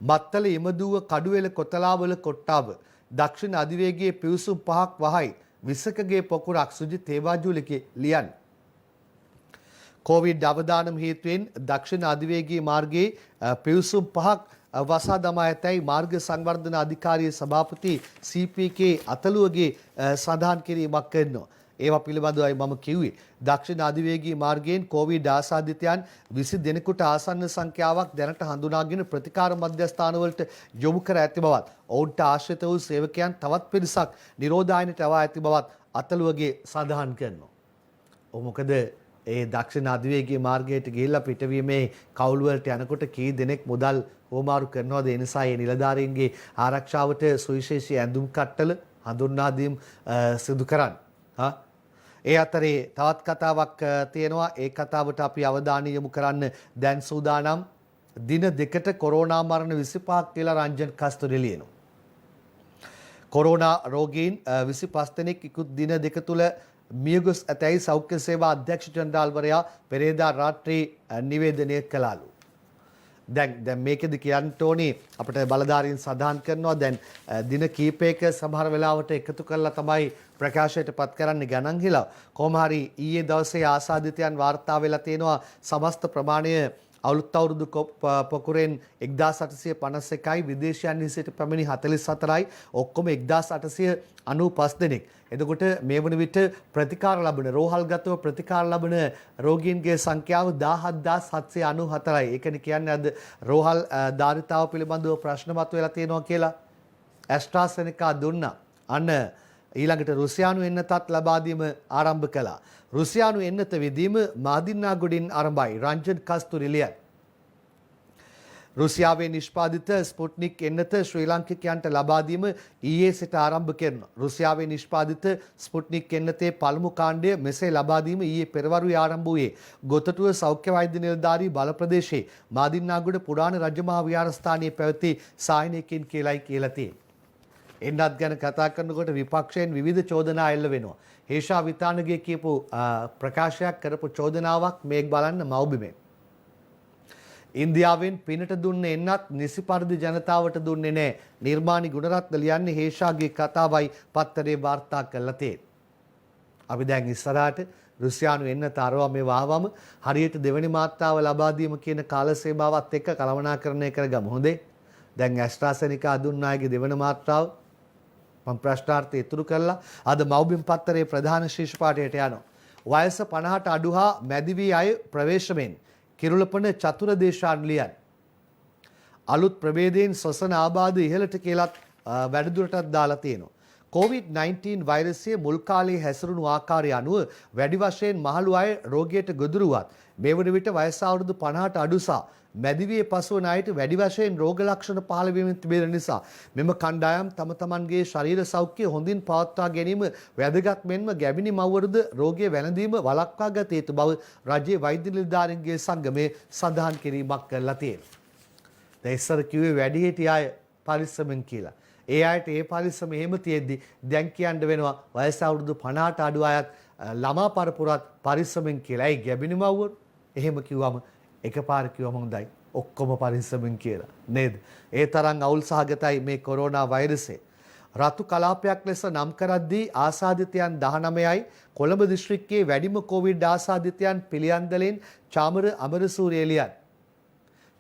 [SPEAKER 1] මත්තල ඉමදුව කඩුවෙල කොතලාවල කොට්ටාව දක්ෂිණ අධිවේගයේ පිවිසුම් 5ක් වහයි විසකගේ පොකුරක් සුජිත් තේවාජුලිගේ ලියන්. කොවිඩ් අවදානම් හේතුවෙන් දක්ෂිණ අධිවේගී මාර්ගයේ පිවිසුම් 5ක් වසා දමා ඇතැයි මාර්ග සංවර්ධන අධිකාරියේ සභාපති CPK අතලුවගේ සඳහන් කිරීමක් කරනවා. ඒවා පිළිබඳවයි මම කිව්වේ. දක්ෂිණ අධිවේගී මාර්ගයෙන් කොවිඩ් ආසාදිතයන් 20 දෙනෙකුට ආසන්න සංඛ්‍යාවක් දැනට හඳුනාගෙන ප්‍රතිකාර මධ්‍යස්ථානවලට යොමු කර ඇති බවත්, ඔවුන්ට ආශ්‍රිත වූ සේවකයන් තවත් පිරිසක් නිරෝධායනයට යවා ඇති බවත් අතලුවගේ සඳහන් කරනවා. මොකද ඒ දක්ෂිණ අධිවේගී මාර්ගයට ගිහිල්ලා පිටවීමේ කවුළු වලට යනකොට කී දෙනෙක් මුදල් හොමාරු කරනවද? ඒ නිසා මේ නිලධාරීන්ගේ ආරක්ෂාවට සුවිශේෂී ඇඳුම් කට්ටල හඳුන්වා දීම් සිදු කරන්නේ. ඒ අතරේ තවත් කතාවක් තියෙනවා. ඒ කතාවට අපි අවධානය යොමු කරන්න දැන් සූදානම්. දින දෙකට කොරෝනා මරණ 25ක් කියලා රංජන් කස්තුරි ලියනවා. කොරෝනා රෝගීන් 25 දෙනෙක් ඉක්ුත් දින දෙක තුල මියගොස් ඇතැයි සෞඛ්‍ය සේවා අධ්‍යක්ෂ ජනරාල්වරයා පෙරේදා රාත්‍රී නිවේදනය කළාලු. දැන් මේකෙදි කියන්න ඕනේ අපිට බලධාරීන් සඳහන් කරනවා දැන් දින කීපයක සමහර වෙලාවට එකතු කරලා තමයි ප්‍රකාශයට පත් කරන්නේ ගණන් හිලා. කොහොම හරි ඊයේ දවසේ ආසාදිතයන් වාර්තා වෙලා තියෙනවා සමස්ත ප්‍රමාණය අලුත් අවුරුදු පොකුරෙන් 1851යි විදේශයන්හි සිට පැමිණි 44යි ඔක්කොම 1895 දෙනෙක්. එතකොට මේ වන විට ප්‍රතිකාර ලබන රෝහල්ගතව ප්‍රතිකාර ලබන රෝගීන්ගේ සංඛ්‍යාව 17794යි. ඒකනේ කියන්නේ අද රෝහල් ධාරිතාව පිළිබඳව ප්‍රශ්න මතුවලා තියෙනවා කියලා. ඇස්ට්‍රාසෙනිකා දුන්නා. අන්න ඊළඟට රුසියානු එන්නතත් ලබා දීම ආරම්භ කළා. රුසියානු එන්නත විදීම මාදින්නාගොඩින් ආරම්භයි. රංජන් කස්තුරිලියන්. රුසියාවේ නිෂ්පාදිත ස්පුට්නික් එන්නත ශ්‍රී ලාංකිකයන්ට ලබා දීම ඊයේ සිට ආරම්භ කරනවා. රුසියාවේ නිෂ්පාදිත ස්පුට්නික් එන්නතේ පළමු කාණ්ඩය මෙසේ ලබා දීම ඊයේ පෙරවරුවේ ආරම්භ වූයේ ගොතටුව සෞඛ්‍ය වෛද්‍ය නිලධාරී බල ප්‍රදේශයේ මාදින්නාගොඩ පුරාණ රජමහා විහාරස්ථානයේ පැවති සායනයකින් කියලායි කියලා තියෙනවා. එන්නත් ගැන කතා කරනකොට විපක්ෂයෙන් විවිධ චෝදනා එල්ල වෙනවා. හේෂා විතානගේ කියපු ප්‍රකාශයක් කරපු චෝදනාවක් මේක බලන්න මව්බිමෙන්. ඉන්දියාවෙන් පිනට දුන්නේ එන්නත් නිසි පරිදි ජනතාවට දුන්නේ නැහැ. නිර්මාණි ගුණරත්න ලියන්නේ හේෂාගේ කතාවයි පත්තරේ වාර්තා කරලා තියෙන්නේ. අපි දැන් ඉස්සරහට රුසියානු එන්නත අරවා මේ වහවම හරියට දෙවෙනි මාත්‍රාව ලබා දීම කියන කාල සීමාවත් එක්ක කළමනාකරණය කරගමු. හොඳේ. දැන් ඇස්ට්‍රාසෙනිකා දුන්නායගේ දෙවන මාත්‍රාව මම ප්‍රශ්නාර්ථය ඉතුරු කළා. අද මව්බිම් පත්තරේ ප්‍රධාන ශීර්ෂ පාඨයට යනවා. වයස 50ට අඩු හා මැදි වී අය ප්‍රවේශමෙන් කිරුළපන චතුර දේශාන්ලියන් අලුත් ප්‍රභේදයෙන් ශ්වසන ආබාධ ඉහළට කියලත් වැඩිදුරටත් දාලා තියෙනවා. COVID-19 වෛරසය මුල් කාලයේ හැසිරුණු ආකාරය අනුව වැඩි වශයෙන් මහලු අය රෝගයට ගොදුරුවත් මේ වන විට වයස අවුරුදු 50ට අඩු සහ මැදිවියේ පසුවන අයට වැඩි වශයෙන් රෝග ලක්ෂණ පහළ වීමෙන් තිබෙන නිසා මෙම කණ්ඩායම් තම තමන්ගේ ශරීර සෞඛ්‍ය හොඳින් පවත්වා ගැනීම වැදගත් මෙන්ම ගැබිණි මව්වරුද රෝගය වැළඳීම වළක්වා ගත යුතු බව රජයේ වෛද්‍ය නිලධාරීන්ගේ සංගමේ සඳහන් කිරීමක් කරලා තියෙනවා. දැන් ඉස්සර කිව්වේ වැඩිහිටි අය පරිස්සමෙන් කියලා. ඒ අයට ඒ පරිස්සම එහෙම තියෙද්දි දැන් කියන්න වෙනවා වයස අවුරුදු 50ට අඩු අයත් ළමා පරපුරත් පරිස්සමෙන් කියලා. ඒ ගැබිණි මව්වරු එහෙම කිව්වම එකපාර කිව්වම හොඳයි ඔක්කොම පරිස්සමෙන් කියලා නේද? ඒ තරම් අවුල් සහගතයි මේ කොරෝනා වෛරසය. රතු කලාපයක් ලෙස නම් කරද්දී ආසාදිතයන් 19යි. කොළඹ දිස්ත්‍රික්කයේ වැඩිම කොවිඩ් ආසාදිතයන් පිළියන්දලෙන් චාමර අමරසූරිය එළියන්.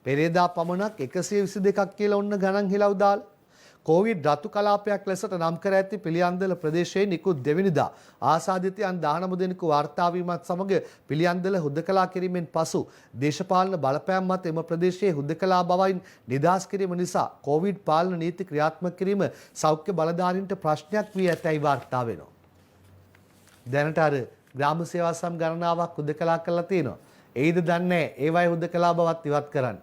[SPEAKER 1] පෙරේදා පමණක් 122ක් කියලා ඔන්න ගණන් හිලව් දාලා කොවිඩ් රතු කලාපයක් ලෙසට නම් කර ඇති පිළියන්දල ප්‍රදේශයේ නිකුත් දෙවනිදා ආසාදිතයන් 19 දෙනෙකු වාර්තා වීමත් සමග පිළියන්දල හුදකලා කිරීමෙන් පසු දේශපාලන බලපෑම් මත එම ප්‍රදේශයේ හුදකලා බවයින් නිදහස් කිරීම නිසා කොවිඩ් පාලන නීති ක්‍රියාත්මක කිරීම සෞඛ්‍ය බලධාරීන්ට ප්‍රශ්නයක් වී ඇතැයි වාර්තා වෙනවා. දැනට අර ග්‍රාම සේවා සම් ගණනාවක් හුදකලා කරලා තියෙනවා. එයිද දන්නේ නැහැ. ඒවයි හුදකලා බවත් ඉවත් කරන්න.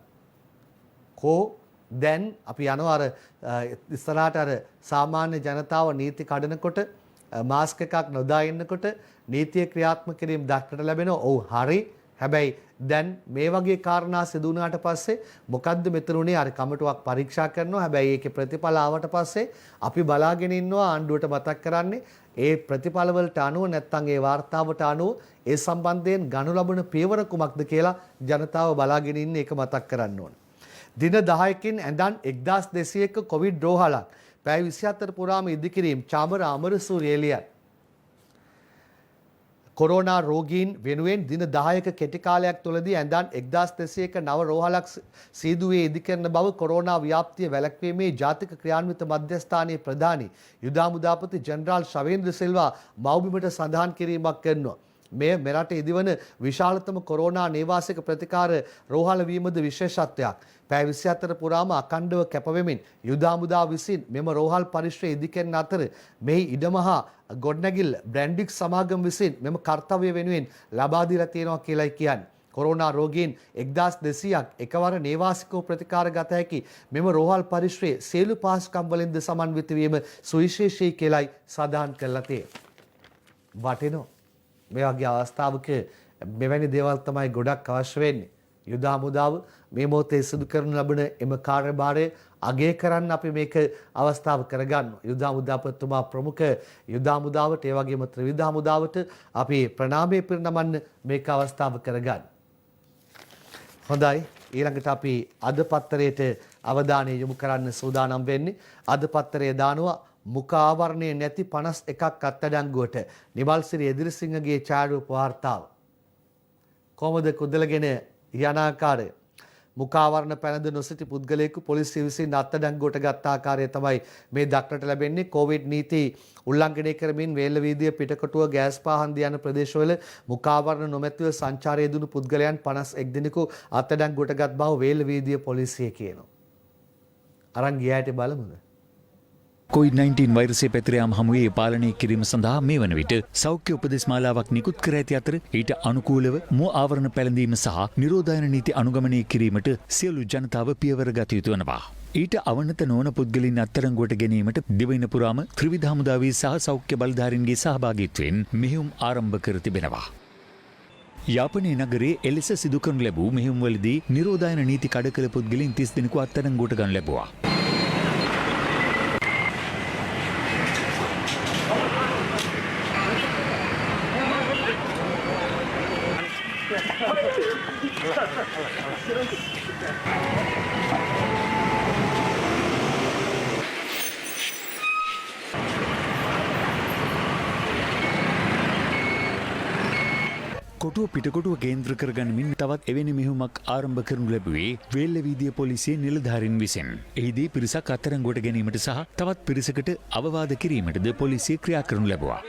[SPEAKER 1] දැන් අපි යනවා අර ඉස්සරහට අර සාමාන්‍ය ජනතාව නීති කඩනකොට මාස්ක් එකක් නොදා ඉන්නකොට නීතිය ක්‍රියාත්මක කිරීම දක්නට ලැබෙනවා. ඔව් හරි. හැබැයි දැන් මේ වගේ කාරණා සිදු වුණාට පස්සේ මොකද්ද මෙතනුනේ අර කමිටුවක් පරීක්ෂා කරනවා. හැබැයි ඒකේ ප්‍රතිඵල ආවට පස්සේ අපි බලාගෙන ඉන්නවා ආණ්ඩුවට මතක් කරන්නේ ඒ ප්‍රතිඵල වලට අනුව නැත්නම් ඒ වාර්තාවට අනුව ඒ සම්බන්ධයෙන් ගනු ලබන පියවර කුමක්ද කියලා ජනතාව බලාගෙන ඉන්නේ ඒක මතක් කරන්න ඕන. දින 10කින් ඇඳන් 1200ක කොවිඩ් රෝහලක් පැය 24 පුරාම ඉදිකිරීම චාමර අමරසූරිය එළියන්. කොරෝනා රෝගීන් වෙනුවෙන් දින 10ක කෙටි කාලයක් තුළදී ඇඳන් 1200ක නව රෝහලක් සීදුවේ ඉදිකරන බව කොරෝනා ව්‍යාප්තිය වැළැක්වීමේ ජාතික ක්‍රියාන්විත මධ්‍යස්ථානයේ ප්‍රධානී යුද හමුදාපති ජෙනරාල් ශවේන්ද්‍ර සිල්වා මව්බිමට සඳහන් කිරීමක් කරනවා. මෙය මෙරට ඉදිවන විශාලතම කොරෝනා නේවාසික ප්‍රතිකාර රෝහල වීමද විශේෂත්වයක්. පැය 24 පුරාම අඛණ්ඩව කැපවෙමින් යුද හමුදාව විසින් මෙම රෝහල් පරිශ්‍රය ඉදිකරන අතර මෙහි ඉඩම හා ගොඩනැගිල්ල බ්‍රැන්ඩික් සමාගම විසින් මෙම කාර්යය වෙනුවෙන් ලබා දීලා තියෙනවා කියලායි කියන්නේ. කොරෝනා රෝගීන් 1200ක් එකවර නේවාසිකව ප්‍රතිකාර ගත හැකි මෙම රෝහල් පරිශ්‍රයේ සියලු පහසුකම් වලින්ද සමන්විත වීම සුවිශේෂී කියලායි සඳහන් කරලා තියෙන්නේ. වටිනවා. මේ වගේ අවස්ථාවක මෙවැනි දේවල් තමයි ගොඩක් අවශ්‍ය වෙන්නේ. යුද හමුදාව මේ මොහොතේ සිදු කරන ලබන එම කාර්යභාරය අගය කරන්න අපි මේක අවස්ථාව කරගන්නවා. යුද හමුදාපතිතුමා ප්‍රමුඛ යුද හමුදාවට ඒ වගේම ත්‍රිවිධ හමුදාවට අපි ප්‍රණාමය පිරිනමන්න මේක අවස්ථාව කරගන්න. හොඳයි. ඊළඟට අපි අද පත්තරයට අවධානය යොමු කරන්න සූදානම් වෙන්නේ. අද පත්තරය දානවා මුඛ ආවරණය නැති 51ක් අත්අඩංගුවට නිමල්සිරි එදිරිසිංහගේ ඡායාරූප වාර්තාව. කොහොමද කුදලගෙන යන ආකාරය මුඛාවරණ පැනද නොසිටි පුද්ගලයෙකු පොලිසිය විසින් අත්අඩංගුවට ගත් ආකාරය තමයි මේ දක්නට ලැබෙන්නේ. කොවිඩ් නීති උල්ලංඝනය කරමින් වේල්ලවීදිය පිටකොටුව ගෑස් පාහන්දි යන ප්‍රදේශවල මුඛාවරණ නොමැතිව සංචාරය දුණු පුද්ගලයන් 51 දෙනෙකු අත්අඩංගුවට ගත් බව වේල්ලවීදිය පොලිසිය කියනවා. අරන් ගියාට බලමුද?
[SPEAKER 9] COVID-19 වෛරසය පැතිර යාම හමුවේ පාලනය කිරීම සඳහා මේ වන විට සෞඛ්‍ය උපදෙස් මාලාවක් නිකුත් කර ඇති අතර ඊට අනුකූලව මුව ආවරණ පැළඳීම සහ නිරෝධායන නීති අනුගමනය කිරීමට සියලු ජනතාව පියවර ගත යුතු වනවා. ඊට අවනත නොවන පුද්ගලින් අත්අඩංගුවට ගැනීමට දිවයින පුරාම ත්‍රිවිධ හමුදාවේ සහ සෞඛ්‍ය බලධාරීන්ගේ සහභාගීත්වයෙන් මෙහෙයුම් ආරම්භ කර තිබෙනවා. යාපනයේ නගරයේ එලෙස සිදු කරනු ලැබූ මෙහෙයුම්වලදී නිරෝධායන නීති කඩ කළ පුද්ගලින් 30 දෙනෙකු අත්අඩංගුවට ගනු ලැබුවා. කොටුව පිටකොටුව කේන්ද්‍ර කරගනිමින් තවත් එවැනි මෙහෙයුමක් ආරම්භ කරනු ලැබුවේ වේල්ලවීදිය පොලිසිය නිලධාරීන් විසින්. එහිදී පිරිසක් අත්අඩංගුවට ගැනීමට සහ තවත් පිරිසකට අවවාද කිරීමටද පොලිසිය ක්‍රියා කරනු ලැබුවා.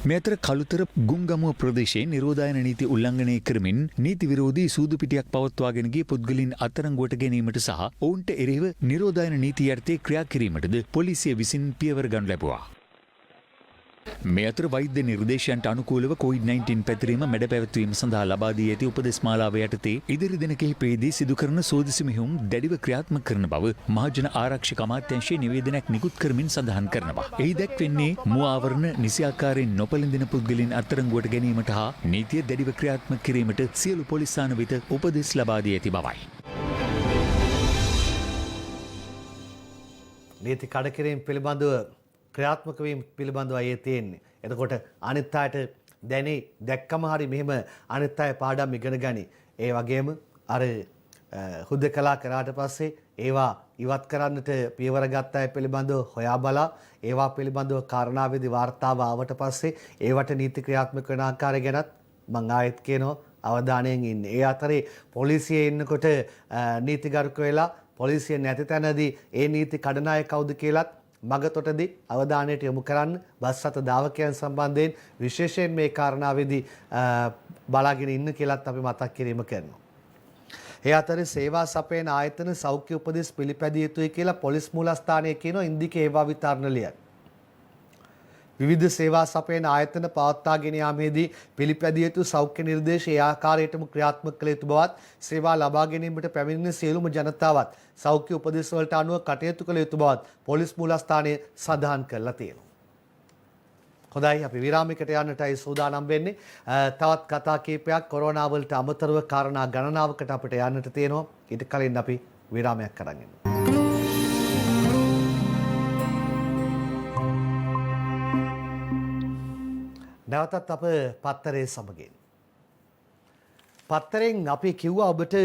[SPEAKER 9] මේ අතර කළුතර ගුංගමුව ප්‍රදේශයේ නිරෝධායන නීති උල්ලංඝනය කරමින් නීති විරෝධී සූදු පිටියක් පවත්වාගෙන ගිය පුද්ගලින් අත්අඩංගුවට ගැනීමට සහ ඔවුන්ට එරෙහිව නිරෝධායන නීති යටතේ ක්‍රියා කිරීමටද පොලිසිය විසින් පියවර ගනු ලැබුවා. මේ අතර වෛද්‍ය නිර්දේශයන්ට අනුකූලව COVID-19 පැතිරීම මැඩ පැවැත්වීම සඳහා ලබා දී ඇති උපදෙස් මාලාව යටතේ ඉදිරි දින කිහිපයේදී සිදු කරන සෝදිසි මෙහෙයුම් දැඩිව ක්‍රියාත්මක කරන බව මහජන ආරක්ෂක අමාත්‍යාංශයේ නිවේදනයක් නිකුත් කරමින් සඳහන් කරනවා. එහි දැක්වෙන්නේ මුව ආවරණ නිසි ආකාරයෙන් නොපැළඳෙන පුද්ගලින් අත්අඩංගුවට ගැනීමට හා නීතිය දැඩිව ක්‍රියාත්මක කිරීමට සියලු පොලිස් ස්ථාන වෙත උපදෙස් ලබා දී ඇති බවයි.
[SPEAKER 1] නීති කඩ කිරීම පිළිබඳව ක්‍රියාත්මක වීම පිළිබඳව අය තියෙන්නේ. එතකොට අනිත් අයට දැනේ දැක්කම හරි මෙහෙම අනිත් අය පාඩම් ඉගෙන ගනි. ඒ වගේම අර හුදකලා කරාට පස්සේ ඒවා ඉවත් කරන්නට පියවර ගත්ත අය පිළිබඳව හොයා බලා ඒවා පිළිබඳව කාරණාවේදී වාර්තාව ආවට පස්සේ ඒවට නීති ක්‍රියාත්මක කරන ආකාරය ගැනත් මම ආයෙත් කියනවා අවධානයෙන් ඉන්න. ඒ අතරේ පොලිසියේ ඉන්නකොට නීතිගරුක වෙලා පොලිසිය නැති තැනදී ඒ නීති කඩන අය කවුද කියලාත් මගතොටදී අවධානයට යොමු කරන්න බස් රථ ධාවකයන් සම්බන්ධයෙන් විශේෂයෙන් මේ කාරණාවේදී බලාගෙන ඉන්න කියලාත් අපි මතක් කිරීම කරනවා. ඒ අතරේ සේවා සපයන ආයතන සෞඛ්‍ය උපදෙස් පිළිපැදිය යුතුයි කියලා පොලිස් මූලස්ථානයේ කියනවා ඉන්දිකේ ඒවා විතරණලියන්. විවිධ සේවා සපයන ආයතන පවත්වාගෙන යාමේදී පිළිපැදිය යුතු සෞඛ්‍ය නිර්දේශ ඒ ආකාරයටම ක්‍රියාත්මක කළ යුතු බවත් සේවා ලබා ගැනීමට පැමිණෙන සියලුම ජනතාවත් සෞඛ්‍ය උපදෙස් වලට අනුව කටයුතු කළ යුතු බවත් පොලිස් මූලස්ථානයේ සඳහන් කරලා තියෙනවා. හොඳයි අපි විරාමයකට යන්නටයි සූදානම් වෙන්නේ. තවත් කතා කීපයක් කොරෝනා වලට අමතරව කාරණා ගණනාවකට අපිට යන්නට තියෙනවා. ඊට කලින් අපි විරාමයක් කරන් ඉමු. නැවතත් අප පත්තරේ සමගින්. පත්තරෙන් අපි කිව්වා ඔබට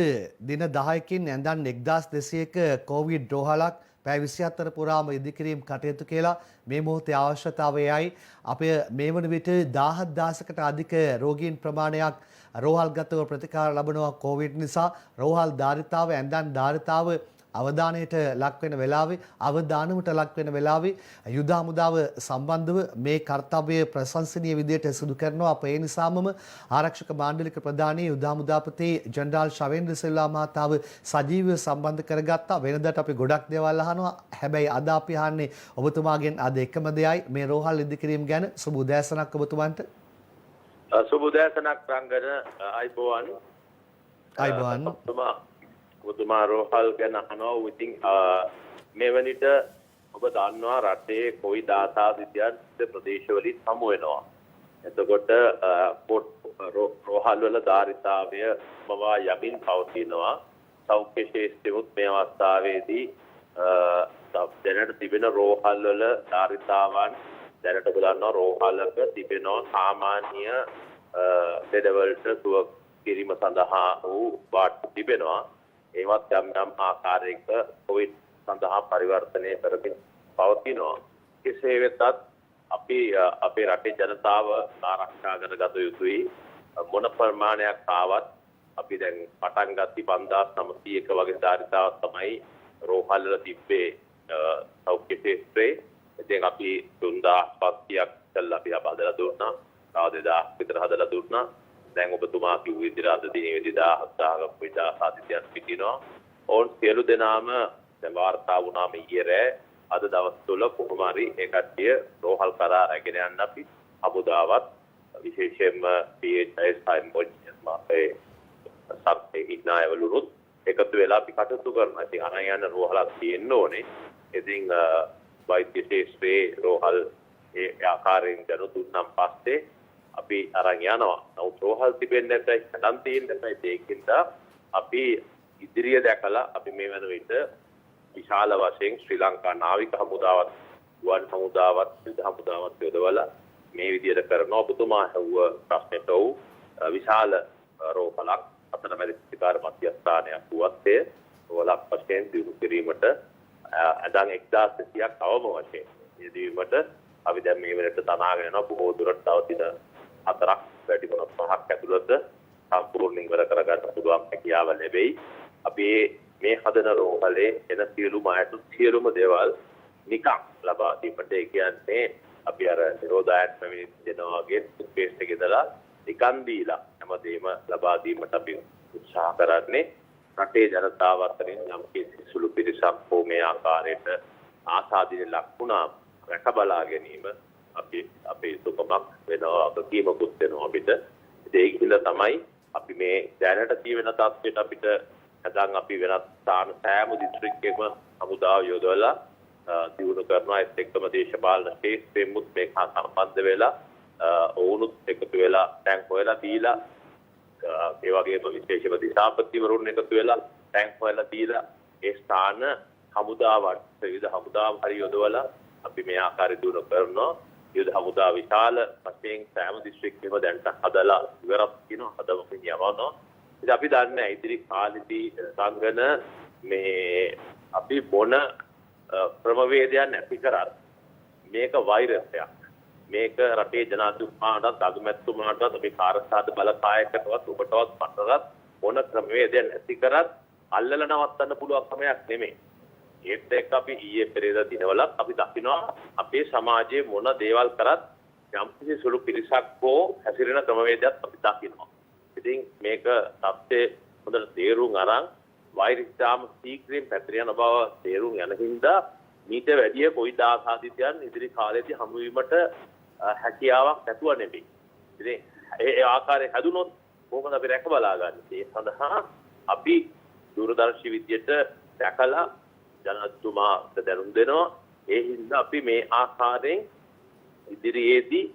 [SPEAKER 1] දින 10කින් ඇඳන් 1200ක කොවිඩ් රෝහලක් පැය 24 පුරාම ඉදිකිරීම කටයුතු කියලා මේ මොහොතේ අවශ්‍යතාවයයි අපේ මේ වන විට 17000කට අධික රෝගීන් ප්‍රමාණයක් රෝහල්ගතව ප්‍රතිකාර ලබනවා කොවිඩ් නිසා. රෝහල් ධාරිතාව ඇඳන් ධාරිතාව අවධානයට ලක් වෙන වෙලාවේ අවධානමට ලක් වෙන වෙලාවේ යුද හමුදාව සම්බන්ධව මේ කාර්යය ප්‍රශංසනීය විදියට සිදු කරනවා. අප ඒ නිසාමම ආරක්ෂක මාණ්ඩලික ප්‍රධානී යුද හමුදාපති ජෙනරාල් ශවේන්ද්‍ර සිල්වා මහතාව සජීවව සම්බන්ධ කරගත්තා. වෙනදාට අපි ගොඩක් දේවල් අහනවා. හැබැයි අද අපි අහන්නේ ඔබතුමාගෙන් අද එකම දෙයයි මේ රෝහල් ඉදිකිරීම ගැන. සුබ උදෑසනක් ඔබතුමන්ට.
[SPEAKER 2] සුබ උදෑසනක් රංගන අයිබෝවන්.
[SPEAKER 1] අයිබෝවන්.
[SPEAKER 2] ඔබතුමා රෝහල් ගැන අහනවා. ඉතින් මේ වෙනිට ඔබ දන්නවා රටේ කොවිඩ් ආසාදිතයන් ප්‍රදේශවලින් හමු වෙනවා. එතකොට රෝහල් වල ධාරිතාවය මවා යමින් පවතිනවා. සෞඛ්‍ය ශාස්ත්‍රයේත් මේ අවස්ථාවේදී දැනට තිබෙන රෝහල් වල ධාරිතාවන් දැනට ඔබ දන්නවා රෝහලක තිබෙනවා සාමාන්‍ය ලෙඩවලට සුව කිරීම සඳහා වූ වාට් තිබෙනවා. ඒවත් යම් යම් ආකාරයක කොවිඩ් සඳහා පරිවර්තනය කරමින් පවතිනවා. කෙසේ වෙතත් අපි අපේ රටේ ජනතාව ආරක්ෂා කරගත යුතුයි. මොන ප්‍රමාණයක් ආවත් අපි දැන් පටන් ගත්ත 5901 වගේ ධාරිතාවක් තමයි රෝහල් වල තිබ්බේ සෞඛ්‍ය ක්ෂේත්‍රයේ. ඉතින් අපි 3500ක් ඉස්සෙල්ලා අපි හදලා දුන්නා. තව 2000ක් විතර හදලා දුන්නා. දැන් ඔබතුමා කිව්ව විදිහට අද දිනේ 27000ක් විතර සාධිතයක් පිටිනවා. ඕන් සියලු දෙනාම දැන් වාර්තා වුණාම ඊයේ රෑ අද දවස් තුල කොහොම හරි ඒ කට්ටිය රෝහල් කරා රැගෙන යන්න අපි හමුදාවත් විශේෂයෙන්ම PHS මාපේ සබ්ටේ ඉක්නායවලුරුත් එකතු වෙලා අපි කටයුතු කරනවා. ඉතින් අරන් යන රෝහලක් තියෙන්න ඕනේ. ඉතින් වෛද්‍ය ශාස්ත්‍රයේ රෝහල් ඒ ආකාරයෙන් දැනුම් පස්සේ අපි අරන් යනවා. නමුත් රෝහල් තිබෙන්නේ නැත්නම් හදන් තියෙන්නේ නැත්නම් ඒකින්ද අපි ඉදිරිය දැකලා අපි මේ වෙන විට විශාල වශයෙන් ශ්‍රී ලංකා නාවික හමුදාවත් ගුවන් හමුදාවත් යුද හමුදාවත් යොදවලා මේ විදිහට කරනවා. ඔබතුමා ඇහුව ප්‍රශ්නෙට විශාල රෝහලක් අතරමැද ප්‍රතිකාර මධ්‍යස්ථානයක් වුවත් ඒ රෝහලක් වශයෙන් දිනු කිරීමට අදන් 1200ක් අවම වශයෙන් යෙදීමට අපි දැන් මේ වෙනට තනාගෙන යනවා. බොහෝ දුරට තව දින 4ක් වැඩිම 5ක් ඇතුළත සම්පූර්ණ ඉවර කරගන්න පුළුවන් හැකියාව ලැබෙයි. අපි මේ හදන රෝහලේ එන සියලුම අයට සියලුම දේවල් නිකම් ලබා දීමට ඒ කියන්නේ අපි අර නිරෝධායන පැමිණි දෙනවා වගේ ස්පේස් එකේ දාලා නිකම් දීලා හැමදේම ලබා දීමට අපි උත්සාහ කරන්නේ. රටේ ජනතාව අතරින් යම් කිසි සුළු පිරිසක් හෝ මේ ආකාරයට ආසාදින ලක්ුණා රැක බලා ගැනීම අපේ සුකමක් වෙනවා. අපකීමකුත් වෙනවා අපිට. ඒකින්ද තමයි අපි මේ දැනට තියෙන තත්ත්වයට අපිට නැත්නම් අපි වෙනත් ස්ථාන සෑම දිස්ත්‍රික්කයකම හමුදාව යොදවලා දියුණු කරනවා. ඒත් එක්කම දේශපාලන ශාස්ත්‍රයෙන්මුත් මේක සම්බන්ධ වෙලා ඔවුනුත් එකතු වෙලා ටැංක් හොයලා දීලා ඒ වගේම විශේෂම දිසාපතිවරුන් එකතු වෙලා ටැංක් හොයලා දීලා ඒ ස්ථාන හමුදාවට විවිධ හමුදාව හරි යොදවලා අපි මේ ආකාරය දියුණු කරනවා. යුද හමුදා විශාල වශයෙන් සෑම දිස්ත්‍රික්කෙම දැන් හදලා ඉවරක් කියනවා. හදවමින් යවනවා. ඉතින් අපි දන්නේ ඉදිරි කාලෙදී සංගන මේ අපි මොන ක්‍රමවේදයන් ඇති කරත් මේක වෛරසයක්. මේක රටේ ජනාධිපතිතුමාටත් අගමැතිතුමාටත් අපි කාර්යසාධ බලකායකටවත් ඔබටවත් පටවත් මොන ක්‍රමවේදයන් ඇති කරත් අල්ලලා නවත්තන්න පුළුවන් ක්‍රමයක් නෙමෙයි. ඒත් එක්ක අපි ඊයේ පෙරේදා දිනවලත් අපි දකිනවා අපේ සමාජයේ මොන දේවල් කරත් යම්කිසි සුළු පිරිසක් හෝ හැසිරෙන ක්‍රමවේදයක් අපි දකිනවා. ඉතින් මේක තත්ත්වයේ හොඳට තේරුම් අරන් වෛරස්යාම සීක්‍රීම් පැතිර යන බව තේරුම් යන හින්දා මීට වැඩිය කොයිද ආසාදිතයන් ඉදිරි කාලේදී හමු වීමට හැකියාවක් නැතුව නෙමෙයි. ඉතින් ඒ ආකාරයෙන් හැදුනොත් කොහොමද අපි රැක බලා ගන්නේ? ඒ සඳහා අපි දූරදර්ශී විද්‍යට දැකලා ජනතුමාට දැනුම් දෙනවා. ඒ හින්දා අපි මේ ආකාරයෙන් ඉදිරියේදී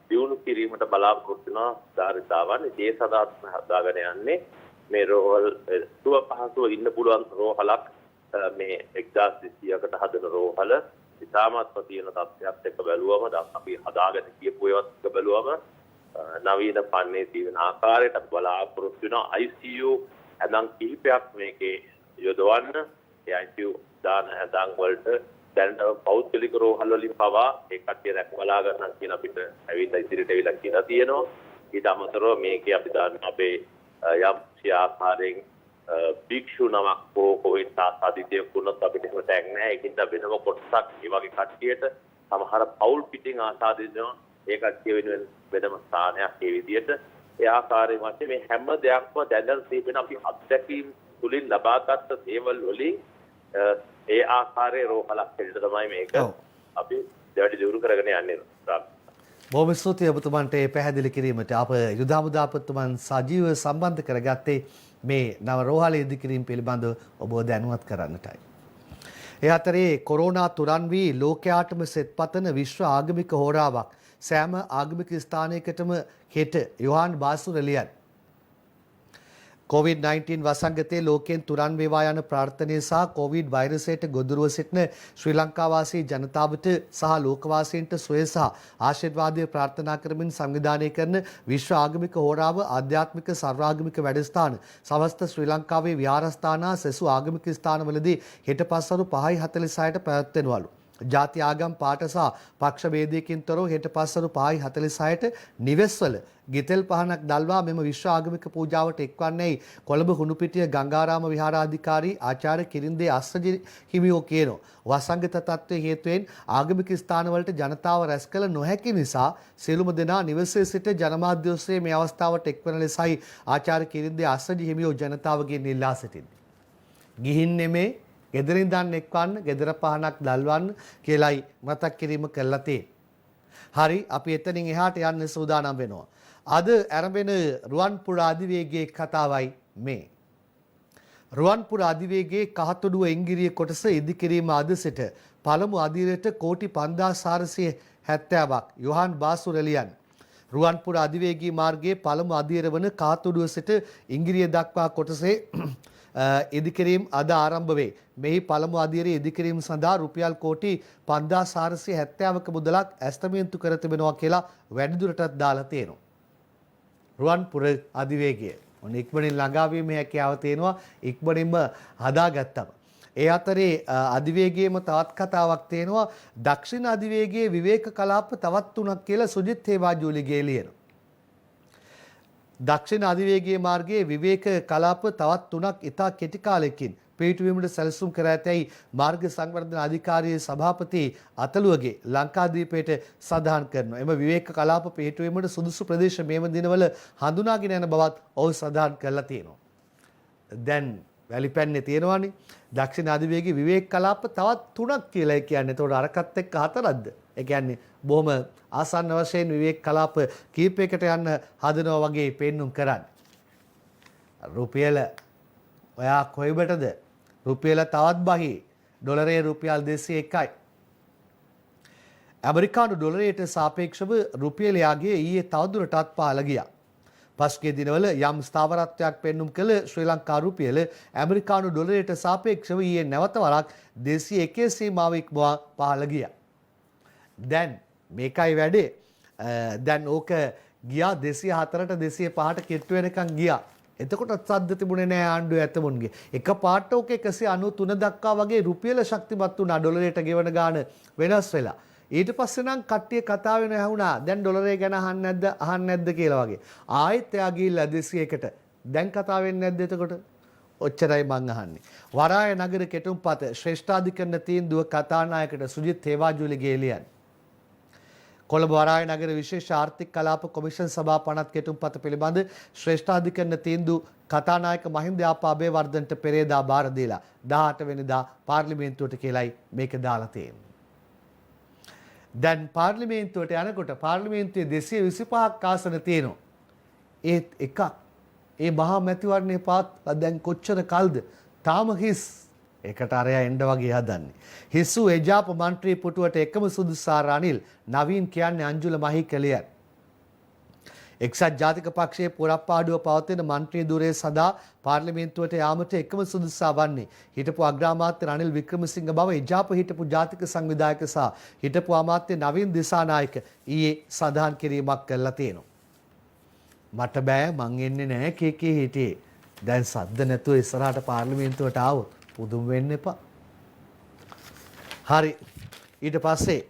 [SPEAKER 2] දියුණු කිරීමට බලාපොරොත්තු වෙන ධාරිතාවන් ඒ සඳහා හදාගෙන යන්නේ මේ රෝහල් සුව පහසුව ඉන්න පුළුවන් රෝහලක් මේ 1200කට හදන රෝහල ඉතාමත්ම තියෙන තත්ත්වයක් එක්ක බැලුවම අපි හදාගෙන කියපු ඒවාත් එක්ක බැලුවම නවීන පන්නේ තියෙන ආකාරයට බලාපොරොත්තු වෙන ICU ඇඳන් කිහිපයක් මේකේ යොදවන්න. ඒ ICU දාන ඇඳන් වලට දැන් පෞද්ගලික රෝහල් වලින් පවා ඒ කට්ටිය රැක බලා ගන්න කියන අපිට ඇවිල්ලා ඉදිරියට ඇවිල්ලා කියලා තියෙනවා. ඊට අමතරව මේකේ අපි දාන අපේ යම් ආකාරයෙන් භික්ෂු නමක් හෝ කොහෙත් ආසාදිතයෙක් වුණොත් අපිට එහෙම ටැග් නැහැ. ඒකින්ද වෙනම කොටසක් මේ වගේ කට්ටියට සමහර පෞල් පිටින් ආසාදිනවා. ඒ කට්ටිය වෙනුවෙන් වෙනම ස්ථානයක් ඒ විදිහට ඒ ආකාරයෙන් වශයෙන් මේ හැම දෙයක්ම දැනගෙන තිබෙන අපි අත්දැකීම් තුලින් ලබාගත් දේවල් වලින් ඒ ආකාරයේ රෝහලක් දෙන්න තමයි මේක අපි දෙවටි දියුණු කරගෙන යන්නේ.
[SPEAKER 1] බොහොම ස්තුතියි ඔබතුමන්ට මේ පැහැදිලි කිරීමට. අප යුද හමුදාපතිතුමන් සජීව සම්බන්ධ කරගත්තේ මේ නව රෝහල ඉදිකිරීම පිළිබඳව ඔබ දැනුවත් කරන්නටයි. ඒ අතරේ කොරෝනා තුරන් වී ලෝකයාටම සෙත්පතන විශ්ව ආගමික හෝරාවක් සෑම ආගමික ස්ථානයකටම හෙට යොහාන් බාසුර ලියන. COVID-19 වසංගතයේ ලෝකයෙන් තුරන් වේවා යන ප්‍රාර්ථනය සහ COVID වෛරසයට ගොදුරුව සිටින ශ්‍රී ලංකාවාසී ජනතාවට සහ ලෝකවාසීන්ට සුවය සහ ආශිර්වාදය ප්‍රාර්ථනා කරමින් සංවිධානය කරන විශ්ව ආගමික හෝරාව ආධ්‍යාත්මික සර්වාගමික වැඩසටහන සමස්ත ශ්‍රී ලංකාවේ විහාරස්ථාන සෙසු ආගමික ස්ථානවලදී හෙට පස්වරු 5:46ට පැවැත්වෙනවලු. ජාති ආගම් පාට සහ පක්ෂ ભેදයකින් තොරව හෙට පස්වරු 5:46ට නිවෙස්වල ගිතෙල් පහනක් දල්වා මෙම විශ්ව ආගමික පූජාවට එක්වන්නේ කොළඹ හුණුපිටිය ගංගාරාම විහාරාධිකාරී ආචාර්ය කිරින්දේ අස්සජි හිමියෝ කියනවා. වසංගත තත්ත්වයේ හේතුවෙන් ආගමික ස්ථානවලට ජනතාව රැස් කළ නොහැකි නිසා සියලුම දෙනා නිවසේ සිට ජනමාධ්‍ය ඔස්සේ මේ අවස්ථාවට එක්වන ලෙසයි ආචාර්ය කිරින්දේ අස්සජි හිමියෝ ජනතාවගෙන් ඉල්ලා සිටින්නේ. ගිහින් නෙමේ ගෙදරින් දන් එක්වන්න, ගෙදර පහනක් දල්වන්න කියලායි මතක් කිරීම කළා තියෙන්නේ. හරි, අපි එතනින් එහාට යන්න සූදානම් වෙනවා. අද ආරම්භන රුවන්පුර අධිවේගයේ කතාවයි මේ. රුවන්පුර අධිවේගයේ කහතොඩුව ඉංගිරිය කොටස ඉදිකිරීම අද සිට පළමු අදියරට කෝටි 5470ක් යොහන් බාසුරලියන් රුවන්පුර අධිවේගී මාර්ගයේ පළමු අදියර වන කහතොඩුව සිට ඉංගිරිය දක්වා කොටසේ ඉදිකිරීම අද ආරම්භ වේ. මෙහි පළමු අදියරේ ඉදිකිරීම සඳහා රුපියල් කෝටි 5470ක මුදලක් ඇස්තමේන්තු කර තිබෙනවා කියලා වැඩිදුරටත් දාලා තියෙනවා. රුවන්පුර අධිවේගය ඔන්න ඉක්මනින් ළඟා වීමේ හැකියාව තියෙනවා ඉක්මනින්ම හදාගත්තම. ඒ අතරේ අධිවේගයේම තවත් කතාවක් තියෙනවා. දක්ෂිණ අධිවේගයේ විවේක කලාප තවත් 3ක් කියලා සුජිත් හේවාජූලිගේ ලියනවා. දක්ෂිණ අධිවේගයේ මාර්ගයේ විවේක කලාප තවත් 3ක් ඉතා කෙටි කාලයකින් පිහිටුවීමට සැලසුම් කර ඇතැයි මාර්ග සංවර්ධන අධිකාරියේ සභාපති අතලුවගේ ලංකාදීපයට සඳහන් කරනවා. එම විවේක කලාප පිහිටුවීමට සුදුසු ප්‍රදේශ මේම දිනවල හඳුනාගෙන යන බවත් ඔහු සඳහන් කරලා තියෙනවා. දැන් වැලිපැන්නේ තියෙනවානේ දක්ෂිණ අධිවේගයේ විවේක කලාප තවත් 3ක් කියලා කියන්නේ. ඒතකොට අරකට එක්ක 4ක්ද? ඒ කියන්නේ බොහොම ආසන්න වශයෙන් විවේක කලාප කීපයකට යන්න හදනවා වගේ පෙන්눔 කරන්නේ. රුපියල ඔයා කොයිබටද? රුපියල තවත් බහි ඩොලරයේ රුපියල් 201යි. ඇමරිකානු ඩොලරයට සාපේක්ෂව රුපියල යාගේ ඊයේ තවදුරටත් පහළ ගියා. පසුගිය දිනවල යම් ස්ථාවරත්වයක් පෙන්눔 කළ ශ්‍රී ලංකා රුපියල ඇමරිකානු ඩොලරයට සාපේක්ෂව ඊයේ නැවත වරක් 201 සීමාව ඉක්මවා පහළ ගියා. දැන් මේකයි වැඩේ. දැන් ඕක ගියා 204ට 205ට කෙට්ටු වෙනකන් ගියා. එතකොටත් සද්ද තිබුණේ නැහැ ආණ්ඩුවේ ඇතමුන්ගේ. එක පාට ඕක 193 දක්වා වගේ රුපියල ශක්තිමත් වුණා ඩොලරයට ගෙවන ගාන වෙනස් වෙලා. ඊට පස්සේ නම් කට්ටිය කතා වෙන ඇහුණා දැන් ඩොලරය ගැන අහන්නේ නැද්ද කියලා වගේ. ආයෙත් එයා ගිහිල්ලා 201ට. දැන් කතා වෙන්නේ නැද්ද එතකොට? ඔච්චරයි මං අහන්නේ. වරාය නගර කෙටුම්පත ශ්‍රේෂ්ඨාධිකරණ තීන්දුව කතානායකට සුජිත් හේවාජූලිගේ ලියන්නේ. කොළඹ වරාය නගර විශේෂ ආර්ථික කලාප කොමිෂන් සභා 50 කෙටුම්පත පිළිබඳ ශ්‍රේෂ්ඨාධිකරණ තීන්දුව කතානායක මහින්ද ආපාබේවර්ධනට පෙරේදා බාර දීලා 18 වෙනිදා පාර්ලිමේන්තුවට කියලායි මේක දාලා තියෙන්නේ. දැන් පාර්ලිමේන්තුවට යනකොට පාර්ලිමේන්තුවේ 225ක් ආසන තියෙනවා. ඒත් එකක් ඒ මහා මැතිවරණයේ පාත් දැන් කොච්චර කල්ද තාම හිස්. ඒකට අරයා එන්න වගේ හදන්නේ. හිස්සු එජාප මන්ත්‍රී පුටුවට එකම සුදුසාර අනිල් නවීන් කියන්නේ අංජුල මහිකලියන්. එක්සත් ජාතික පක්ෂයේ පුරප්පාඩුව පවතින මන්ත්‍රී ධුරය සඳහා පාර්ලිමේන්තුවට යාමට එකම සුදුසා වන්නේ හිටපු අග්‍රාමාත්‍ය රනිල් වික්‍රමසිංහ බව එජාප හිටපු ජාතික සංවිධායක සහ හිටපු අමාත්‍ය නවීන් දිසානායක ඊයේ සඳහන් කිරීමක් කළා තියෙනවා. මට බෑ මං එන්නේ නැහැ කීකී හිටියේ. දැන් සද්ද නැතුව ඉස්සරහට පාර්ලිමේන්තුවට ආවොත් පුදුම වෙන්න එපා. හරි. ඊට පස්සේ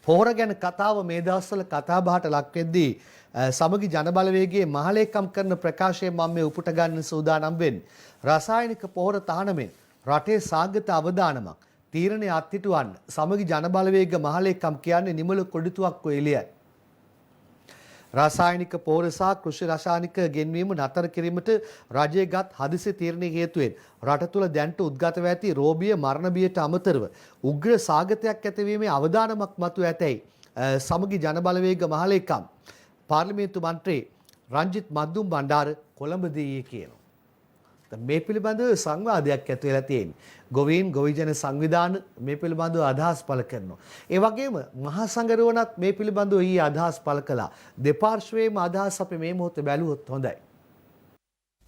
[SPEAKER 1] පොහොර ගැන කතාව මේ දවස්වල කතා බහට ලක් වෙද්දී සමගි ජනබලවේගයේ මහලේකම් කරන ප්‍රකාශයෙන් මම මේ උපුට ගන්න සූදානම් වෙන්නේ. රසායනික පොහොර තහනමෙන් රටේ සාගත අවදානමක් තීරණය අත්හිටුවන්න සමගි ජනබලවේග මහලේකම් කියන්නේ නිමල කොඩිතුවක්ව එළියයි. රසායනික පොහොර සහ කෘෂි රසායනික ගෙන්වීම නතර කිරීමට රජයේගත් හදිසි තීරණය හේතුවෙන් රට තුළ දැන්ට උද්ගතව ඇති රෝගිය මරණ බියට අමතරව උග්‍ර සාගතයක් ඇතිවීමේ අවදානමක් මතුව ඇතැයි සමගි ජනබලවේග මහලේකම් පාර්ලිමේන්තු මන්ත්‍රී රංජිත් මද්දුම් බණ්ඩාර කොළඹදී කියනවා. මේ පිළිබඳව සංවාදයක් ඇති වෙලා තියෙන්නේ. ගොවීන් ගොවිජන සංවිධාන මේ පිළිබඳව අදහස් පළ කරනවා. ඒ වගේම මහා සංඝරුවනත් මේ පිළිබඳව ඊ අදහස් පළ කළා. දෙපාර්ශ්වයේම අදහස් අපි මේ මොහොතේ බැලුවොත් හොඳයි.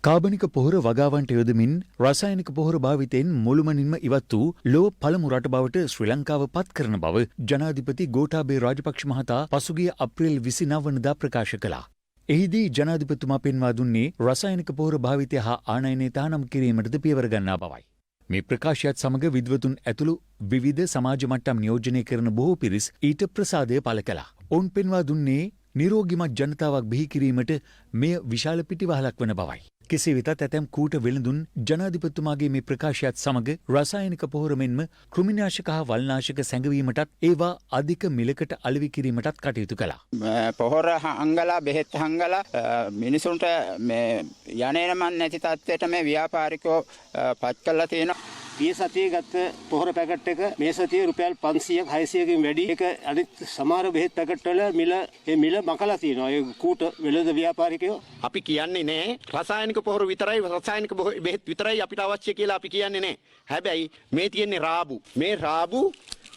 [SPEAKER 9] කාබනික පොහොර වගාවන්ට යොදමින් රසායනික පොහොර භාවිතයෙන් මුළුමනින්ම ඉවත් වූ ලොව පළමු රට බවට ශ්‍රී ලංකාව පත් කරන බව ජනාධිපති ගෝඨාභය රාජපක්ෂ මහතා පසුගිය අප්‍රේල් 29 වනදා ප්‍රකාශ කළා. එහිදී ජනාධිපතිතුමා පෙන්වා දුන්නේ රසායනික පොහොර භාවිතය හා ආනයනය තහනම් කිරීමටද පියවර ගන්නා බවයි. මේ ප්‍රකාශයත් සමග විද්වතුන් ඇතුළු විවිධ සමාජ මට්ටම් නියෝජනය කරන බොහෝ පිරිස් ඊට ප්‍රසාදය පළ කළා. ඔවුන් පෙන්වා දුන්නේ නිරෝගිමත් ජනතාවක් බිහි කිරීමට මෙය විශාල පිටිවහලක් වන බවයි. කෙසේ වෙතත් ඇතැම් කූට වෙළඳුන් ජනාධිපතිතුමාගේ මේ ප්‍රකාශයත් සමග රසායනික පොහොර මෙන්ම කෘමිනාශක හා වල්නාශක සැඟවීමටත් ඒවා අධික මිලකට අලෙවි කිරීමටත් කටයුතු කළා.
[SPEAKER 10] පොහොර හංගලා බෙහෙත් හංගලා මිනිසුන්ට මේ යන්නේනමන් නැති තත්ත්වයට මේ ව්‍යාපාරිකෝ පත් කළා තියෙනවා.
[SPEAKER 11] ගිය සතියේ ගත්ත පොහොර පැකට් එක මේ සතියේ රුපියල් 500ක් 600කින් වැඩි. ඒක අනිත් සමහර බෙහෙත් පැකට් වල මිල මකලා තියෙනවා. ඒ කූට වෙළඳ ව්‍යාපාරිකයෝ.
[SPEAKER 12] අපි කියන්නේ නෑ රසායනික පොහොර විතරයි රසායනික බෙහෙත් විතරයි අපිට අවශ්‍ය කියලා අපි කියන්නේ නෑ. හැබැයි මේ තියෙන්නේ රාබු. මේ රාබු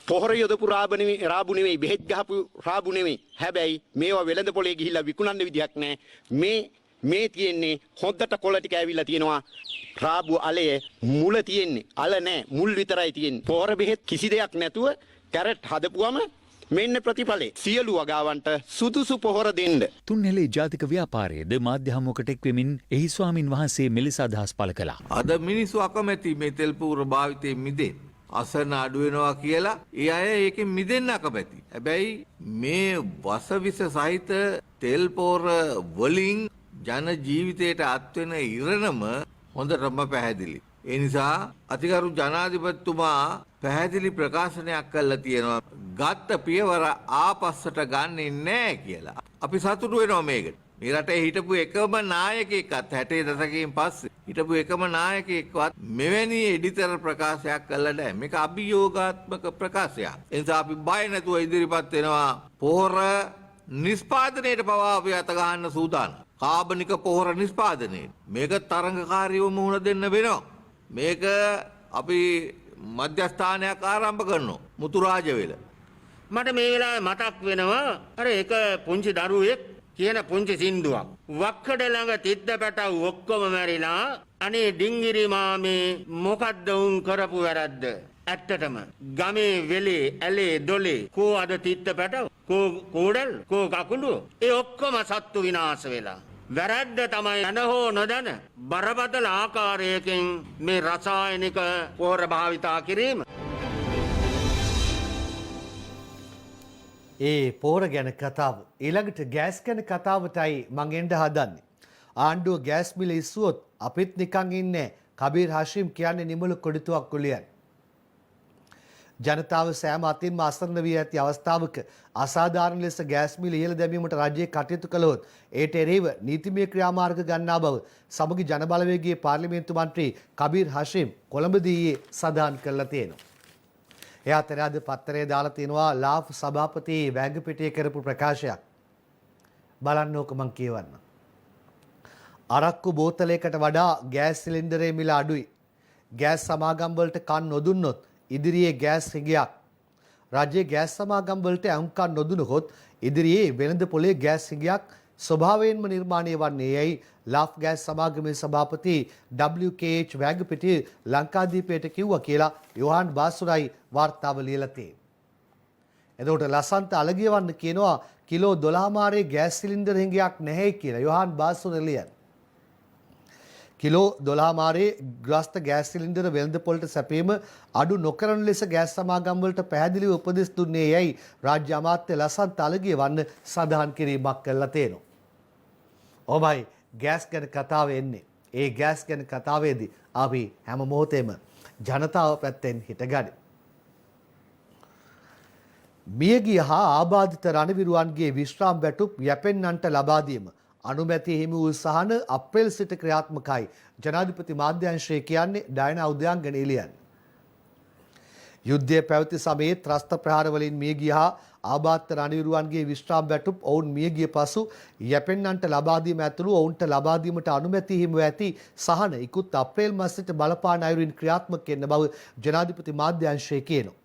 [SPEAKER 12] පොහොර යොදපු රාබු නෙවෙයි බෙහෙත් ගහපු රාබු නෙවෙයි. හැබැයි මේවා වෙළඳ පොලේ ගිහිල්ලා විකුණන්න විදිහක් නෑ. මේ තියෙන්නේ හොද්දට කොළ ටික ඇවිල්ලා තියෙනවා. රාබු අලයේ මුල තියෙන්නේ. අල නෑ මුල් විතරයි තියෙන්නේ. පොහොර බෙහෙත් කිසි දෙයක් නැතුව කැරට් හදපුවම මෙන්න ප්‍රතිඵලේ. සියලු වගාවන්ට සුදුසු පොහොර දෙන්න.
[SPEAKER 9] තුන්හෙලේ ජාතික ව්‍යාපාරයේද මාධ්‍ය හමුවකට එක්වෙමින් එහි ස්වාමින් වහන්සේ මෙලෙස අදහස් පළ කළා.
[SPEAKER 13] අද මිනිස්සු අකමැති මේ තෙල් පොහොර භාවිතයෙන් මිදෙන්න. අසරණ අඩු වෙනවා කියලා ඒ අය ඒකෙන් මිදෙන්න අකමැති. හැබැයි මේ වසවිස සහිත තෙල් පොහොර වලින් ජන ජීවිතයට අත්වෙන ඉරණම හොඳටම පැහැදිලි. ඒ නිසා අතිගරු ජනාධිපතිතුමා පැහැදිලි ප්‍රකාශනයක් කළා තියෙනවා. ගත්ත පියවර ආපස්සට ගන්නෙ නෑ කියලා. අපි සතුටු වෙනවා මේකට. මේ රටේ හිටපු එකම නායකයෙක්වත් 60 දශකයෙන් පස්සේ හිටපු එකම නායකයෙක්වත් මෙවැනි එඩිතර ප්‍රකාශයක් කළා නෑ. මේක අභියෝගාත්මක ප්‍රකාශයක්. ඒ නිසා අපි බය නැතුව ඉදිරිපත් වෙනවා. පොහොර නිෂ්පාදනයේට පවා අපි අත ගන්න සූදානම්. කාබනික පොහොර නිෂ්පාදනයේ මේක තරංගකාරීව මුහුණ දෙන්න වෙනවා. මේක අපි මධ්‍යස්ථානයක් ආරම්භ කරනවා මුතුරාජවෙල.
[SPEAKER 11] මට මේ වෙලාවේ මතක් වෙනවා අර එක පුංචි දරුවෙක් කියන පුංචි සින්දුවක්. වක්කඩ ළඟ තිද්ද පැටව ඔක්කොම මැරිලා අනේ ඩිංගිරි මාමේ මොකද්ද උන් කරපු වැරද්ද? ඇත්තටම ගමේ වෙලේ ඇලේ දොලේ කෝ අද තිත්ත පැටව කෝ කෝඩල් කෝ කකුඩු ඒ ඔක්කොම සත්තු විනාශ වෙලා. වැරද්ද තමයි යන හෝ නොදැන බරපතල ආකාරයකින් මේ රසායනික පොහොර භාවිතා කිරීම.
[SPEAKER 1] ඒ පොහොර ගැන කතාව ඊළඟට ගෑස් ගැන කතාවටයි මං එන්න හදන්නේ. ආණ්ඩුව ගෑස් මිල ඉස්සුවොත් අපිත් නිකන් ඉන්නේ. කබීර් හෂීම් කියන්නේ නිමල කොඩිතුවක් කුලියන්. ජනතාව සෑම අතින්ම අසරණ වී ඇති අවස්ථාවක අසාධාරණ ලෙස ගෑස් මිල ඉහළ දැමීමට රජය කටයුතු කළොත් ඒට එරෙහිව නීතිමය ක්‍රියාමාර්ග ගන්නා බව සමගි ජනබලවේගයේ පාර්ලිමේන්තු මන්ත්‍රී කබීර් හෂීම් කොළඹදී සඳහන් කළා තියෙනවා. ඒ අතර අද පත්තරේ දාලා තියෙනවා ලාෆ් සභාපති වැංගපිටියේ කරපු ප්‍රකාශයක්. බලන්නෝක මං කියවන්න. අරක්කු බෝතලයකට වඩා ගෑස් සිලින්ඩරේ මිල අඩුයි. ගෑස් සමාගම් වලට කන් නොදුන්නොත් ඉදිරියේ ගෑස් හිගයක්. රජයේ ගෑස් සමාගම් වලට අහුම්කම් නොදුනහොත් ඉදිරියේ වෙළඳ පොලේ ගෑස් හිගයක් ස්වභාවයෙන්ම නිර්මාණය වන්නේ යයි ලාෆ් ගෑස් සමාගමේ සභාපති WKH වැංගපිටිය ලංකාදීපයට කිව්වා කියලා යොහාන් බාසුරයි වාර්තාව ලියලා තියෙනවා. එතකොට ලසන්ත අලගියවන්න කියනවා කිලෝ 12 මාරේ ගෑස් සිලින්ඩර් හිඟයක් නැහැ කියලා යොහාන් බාසුර ලියන. කිලෝ 12 මාරේ ග්‍රස්ත ගෑස් සිලින්ඩර වෙළඳ පොළට සැපීම අඩු නොකරන ලෙස ගෑස් සමාගම් වලට පැහැදිලිව උපදෙස් දුන්නේ යයි රාජ්‍ය අමාත්‍ය ලසන්ත අලගියවන්න සඳහන් කිරීමක් කළා තියෙනවා. ඔබයි ගෑස් ගැන කතාව එන්නේ. ඒ ගෑස් ගැන කතාවේදී අපි හැම මොහොතේම ජනතාව පැත්තෙන් හිටගනි. මියගිය හා ආබාධිත රණවිරුවන්ගේ විශ්‍රාම වැටුප් යැපෙන්නන්ට ලබා දීම අනුමැතිය හිමි වූ සහන අප්‍රේල් සිට ක්‍රියාත්මකයි. ජනාධිපති මාධ්‍යංශය කියන්නේ ඩයනා උද්‍යාංගන එළියන්. යුද්ධය පැවති සමයේ ත්‍රස්ත ප්‍රහාර වලින් මියගිය හා ආබාධිත රණවිරුවන්ගේ විශ්‍රාම වැටුප් ඔවුන් මියගිය පසු යැපෙන්නන්ට ලබා දීම ඇතුළු ඔවුන්ට ලබා දීමට අනුමැතිය හිමිව ඇති සහන ඉක්ුත් අප්‍රේල් මාසයට බලපාන අයුරින් ක්‍රියාත්මක වෙන බව ජනාධිපති මාධ්‍යංශය කියනවා.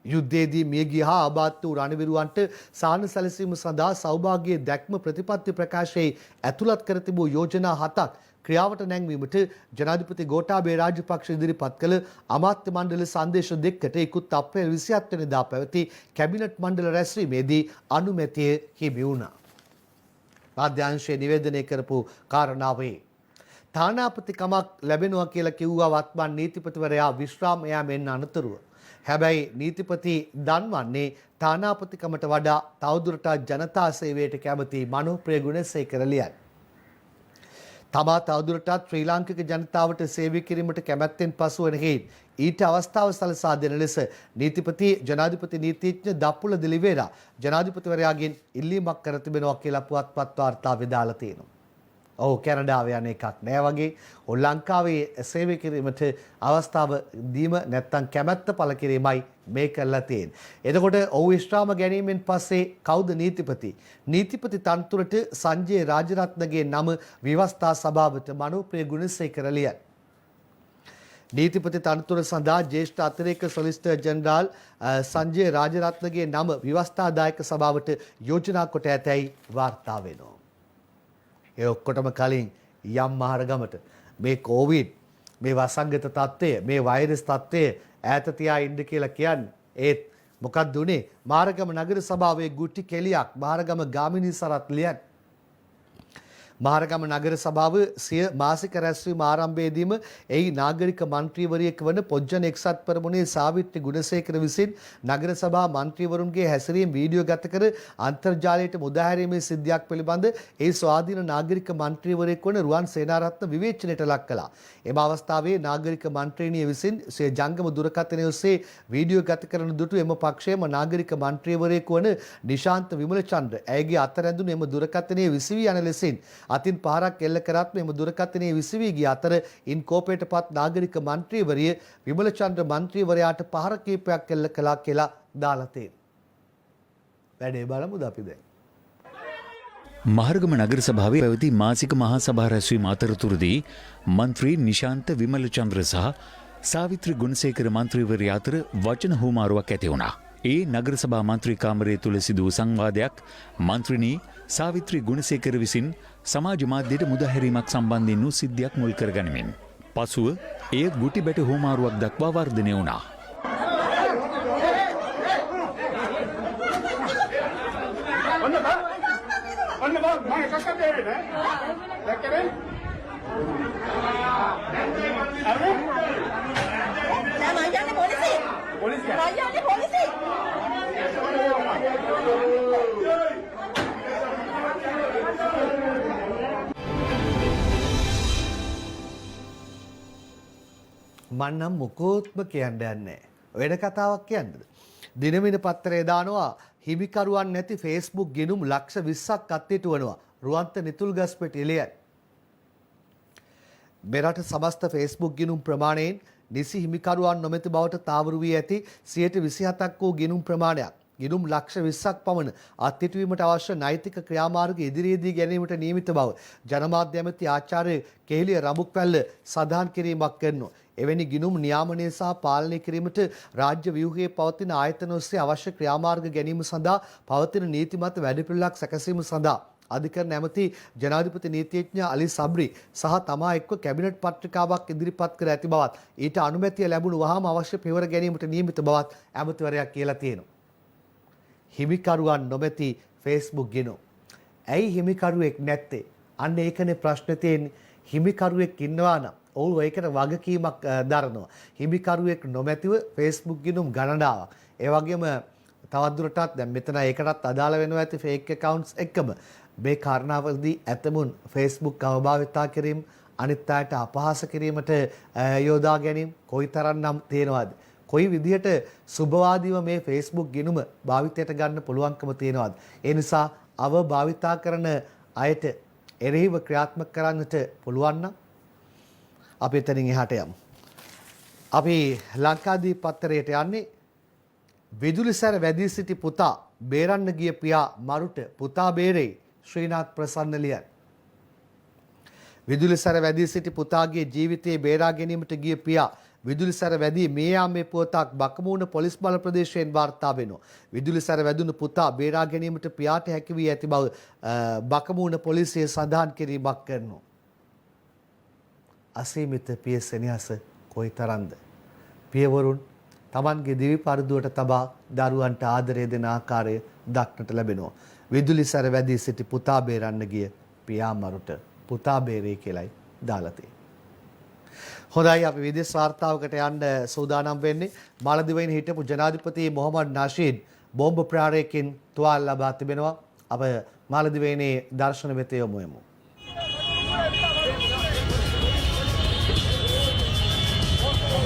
[SPEAKER 1] යුද්ධයේදී මියගිය හා ආබාධිත වූ රණවිරුවන්ට සහන සැලසීම සඳහා සෞභාග්‍යයේ දැක්ම ප්‍රතිපත්ති ප්‍රකාශයේ ඇතුළත් කර තිබූ යෝජනා 7ක් ක්‍රියාවට නැංවීමට ජනාධිපති ගෝඨාභය රාජපක්ෂ ඉදිරිපත් කළ අමාත්‍ය මණ්ඩල සංදේශ දෙකකට ඉකුත් අප්‍රේල් 27 වෙනිදා පැවති කැබිනට් මණ්ඩල රැස්වීමේදී අනුමැතිය හිමි වුණා. මාධ්‍යාංශයේ නිවේදනය කරපු කාරණාවේ තානාපතිකමක් ලැබෙනවා කියලා කිව්වා වත්මන් නීතිපතිවරයා විශ්‍රාම යාමෙන් අනතුරුව. හැබැයි නීතිපති දන්වන්නේ තානාපතිකමට වඩා තවදුරටත් ජනතා සේවයට කැමති මනෝප්‍රිය ගුණසේකර ලියන්. තමා තවදුරටත් ශ්‍රී ලාංකික ජනතාවට සේවය කිරීමට කැමැත්තෙන් පසු වන හේත් ඊට අවස්ථාව සලසා දෙන ලෙස නීතිපති ජනාධිපති නීතිඥ දප්පුල දිලිවේරා ජනාධිපතිවරයාගෙන් ඉල්ලීමක් කර තිබෙනවා කියලා පුවත්පත් වාර්තාවේ දාලා තියෙනවා. ඔව් කැනඩාවේ යන එකක් නෑ වගේ ලංකාවේ සේවය කිරීමට අවස්ථාව දීම නැත්තම් කැමැත්ත පළ කිරීමයි මේ කරලා තියෙන්නේ. එතකොට ඔව් විශ්‍රාම ගැනීමෙන් පස්සේ කවුද නීතිපති? නීතිපති තනතුරට සංජය රාජරත්නගේ නම ව්‍යවස්ථා සභාවට මනෝප්‍රිය ගුණසේකර ලියයි. නීතිපති තනතුර සඳහා ජ්‍යෙෂ්ඨ අතිරේක සොලිසිටර් ජෙනරාල් සංජය රාජරත්නගේ නම ව්‍යවස්ථාදායක සභාවට යෝජනා කොට ඇතැයි වාර්තා වෙනවා. ඒ ඔක්කොටම කලින් යම් මහරගමට මේ කොවිඩ් මේ වසංගත තත්ත්වය මේ වෛරස් තත්ත්වය ඈත තියා ඉන්න කියලා කියන්නේ ඒත් මොකක්ද උනේ මහරගම නගර සභාවේ ගුටි කෙලියක් මහරගම ගාමිණී සරත් ලියන් මහරගම නගර සභාව සිය මාසික රැස්වීම ආරම්භයේදීම එහි නාගරික මන්ත්‍රීවරියෙක් වන පොජ්ජන එක්සත් පෙරමුණේ සාවිත්‍රි ගුණසේකර විසින් නගර සභා මන්ත්‍රීවරුන්ගේ හැසිරීම වීඩියෝ ගත කර අන්තර්ජාලයට මුදා හැරීමේ සිද්ධියක් පිළිබඳ ඒ ස්වාධීන නාගරික මන්ත්‍රීවරයෙක් වන රුවන් සේනාරත්න විවේචනයට ලක් කළා. එම අවස්ථාවේ නාගරික මන්ත්‍රීණිය විසින් සිය ජංගම දුරකථනය ඔස්සේ වීඩියෝ ගත කරන දුටු එම පක්ෂයේම නාගරික මන්ත්‍රීවරයෙක් වන නිශාන්ත විමලචන්ද්‍ර ඇයගේ අතරැඳුණු එම දුරකථනයේ විසිවී යන ලෙසින් අතින් පහරක් එල්ල කරත් මෙම දුරකථනයේ විසවී ගිය අතර ඉන් කෝපයටපත් නාගරික මන්ත්‍රීවරිය විමලචන්ද්‍ර මන්ත්‍රීවරයාට පහර කීපයක් එල්ල කළා කියලා දාලා තියෙනවා. වැඩේ බලමුද අපි දැන්.
[SPEAKER 9] මහරගම නගර සභාවේ පැවති මාසික මහා සභා රැස්වීම අතරතුරදී මන්ත්‍රී නිශාන්ත විමලචන්ද්‍ර සහ සාවිත්‍රි ගුණසේකර මන්ත්‍රීවරයා අතර වචන හුවමාරුවක් ඇති වුණා. ඒ නගර සභා මන්ත්‍රී කාමරය තුල සිදු වූ සංවාදයක් මන්ත්‍රිණී සාවිත්‍රි ගුණසේකර විසින් සමාජ මාධ්‍යයට මුදාහැරීමක් සම්බන්ධයෙන් වූ සිද්ධියක් මුල් කරගනිමින් පසුව එය ගුටි බැට හුවමාරුවක් දක්වා වර්ධනය වුණා.
[SPEAKER 1] මන්නම් මොකෝත්ම කියන්න යන්නේ වෙන කතාවක් කියන්නද දිනමින පත්තරේ දානවා හිමිකරුවන් නැති Facebook ගිණුම් ලක්ෂ 20ක් අත්හිටුවනවා රුවන්ත නිතුල්ගස්පෙට එළියයි මෙරට සමස්ත Facebook ගිණුම් ප්‍රමාණයෙන් නිසි හිමිකරුවන් නොමැති බවට තාවරු වී ඇති 27ක් වූ ගිණුම් ප්‍රමාණයක් ගිණුම් ලක්ෂ 20ක් පමණ අත්හිටුවීමට අවශ්‍ය නෛතික ක්‍රියාමාර්ග ඉදිරියේදී ගැනීමට නියමිත බව ජනමාධ්‍ය ඇමති ආචාර්ය කෙහෙලිය රඹුක්වැල්ල සඳහන් කිරීමක් කරනවා. එවැනි ගිණුම් නියාමනය සහ පාලනය කිරීමට රාජ්‍ය ව්‍යුහයේ පවතින ආයතන ඔස්සේ අවශ්‍ය ක්‍රියාමාර්ග ගැනීම සඳහා පවතින නීතිමත් වැඩපිළිවෙලක් සැකසීම සඳහා අධිකරණ ඇමති ජනාධිපති නීතිඥ අලි සබ්රි සහ තමා එක්ව කැබිනට් පත්‍රිකාවක් ඉදිරිපත් කර ඇති බවත් ඊට අනුමැතිය ලැබුණු වහාම අවශ්‍ය පියවර ගැනීමට නියමිත බවත් ඇමතිවරයා කියලා තියෙනවා. හිමිකරුවන් නොමැති Facebook ගිණුම්. ඇයි හිමිකරුවෙක් නැත්තේ? අන්න ඒකනේ ප්‍රශ්නේ තියෙන්නේ. හිමිකරුවෙක් ඉන්නවා නම් ඔව් ඒකට වගකීමක් දරනවා. හිමිකරුවෙක් නොමැතිව Facebook ගිණුම් ගණනාවක්. ඒ වගේම තවදුරටත් දැන් මෙතන ඒකටත් අදාළ වෙනවා ඇති ෆේක් accounts එක්කම මේ කාරණාවලදී ඇතමුන් Facebook අවභාවිතා කිරීම අනිත් අයට අපහාස කිරීමට යොදා ගැනීම කොයිතරම්නම් තියෙනවද? කොයි විදිහට සුබවාදීව මේ Facebook ගිණුම භාවිතයට ගන්න පුළුවන්කම තියෙනවද? ඒ නිසා අවභාවිතා කරන අයට එරෙහිව ක්‍රියාත්මක කරන්නට පුළුවන් නම් අපි එතනින් එහාට යමු. අපි ලංකාදීප පත්තරයට යන්නේ විදුලිසැර වැදී සිටි පුතා බේරන්න ගිය පියා මරුට පුතා බේරෙයි ශ්‍රීනාත් ප්‍රසන්න ලියන. විදුලිසැර වැදී සිටි පුතාගේ ජීවිතයේ බේරා ගැනීමට ගිය පියා විදුලිසැර වැදී මේ යාමේ පුවතක් බකමූණ පොලිස් බල ප්‍රදේශයෙන් වාර්තා වෙනවා. විදුලිසැර වැදුණු පුතා බේරා ගැනීමට පියාට හැකි වී ඇති බව බකමූණ පොලිසිය සඳහන් කිරීමක් කරනවා. අසීමිත පිය සෙනෙහස කොයිතරම්ද. පියවරුන් තමන්ගේ දිවි පරදුවට තබා දරුවන්ට ආදරය දෙන ආකාරය දක්නට ලැබෙනවා. විදුලි සැර වැදී සිටි පුතා බේරන්න ගිය පියාමරුට පුතා බේරේ කියලයි දාලා තියෙන්නේ. හොඳයි අපි විදේශ වාර්තාවකට යන්න සූදානම් වෙන්නේ. මාලදිවයින් හිටපු ජනාධිපති මොහමඩ් නෂීද් බෝම්බ ප්‍රහාරයකින් තුවාල ලබා තිබෙනවා. අප මාලදිවයිනේ දර්ශන වෙත යමු.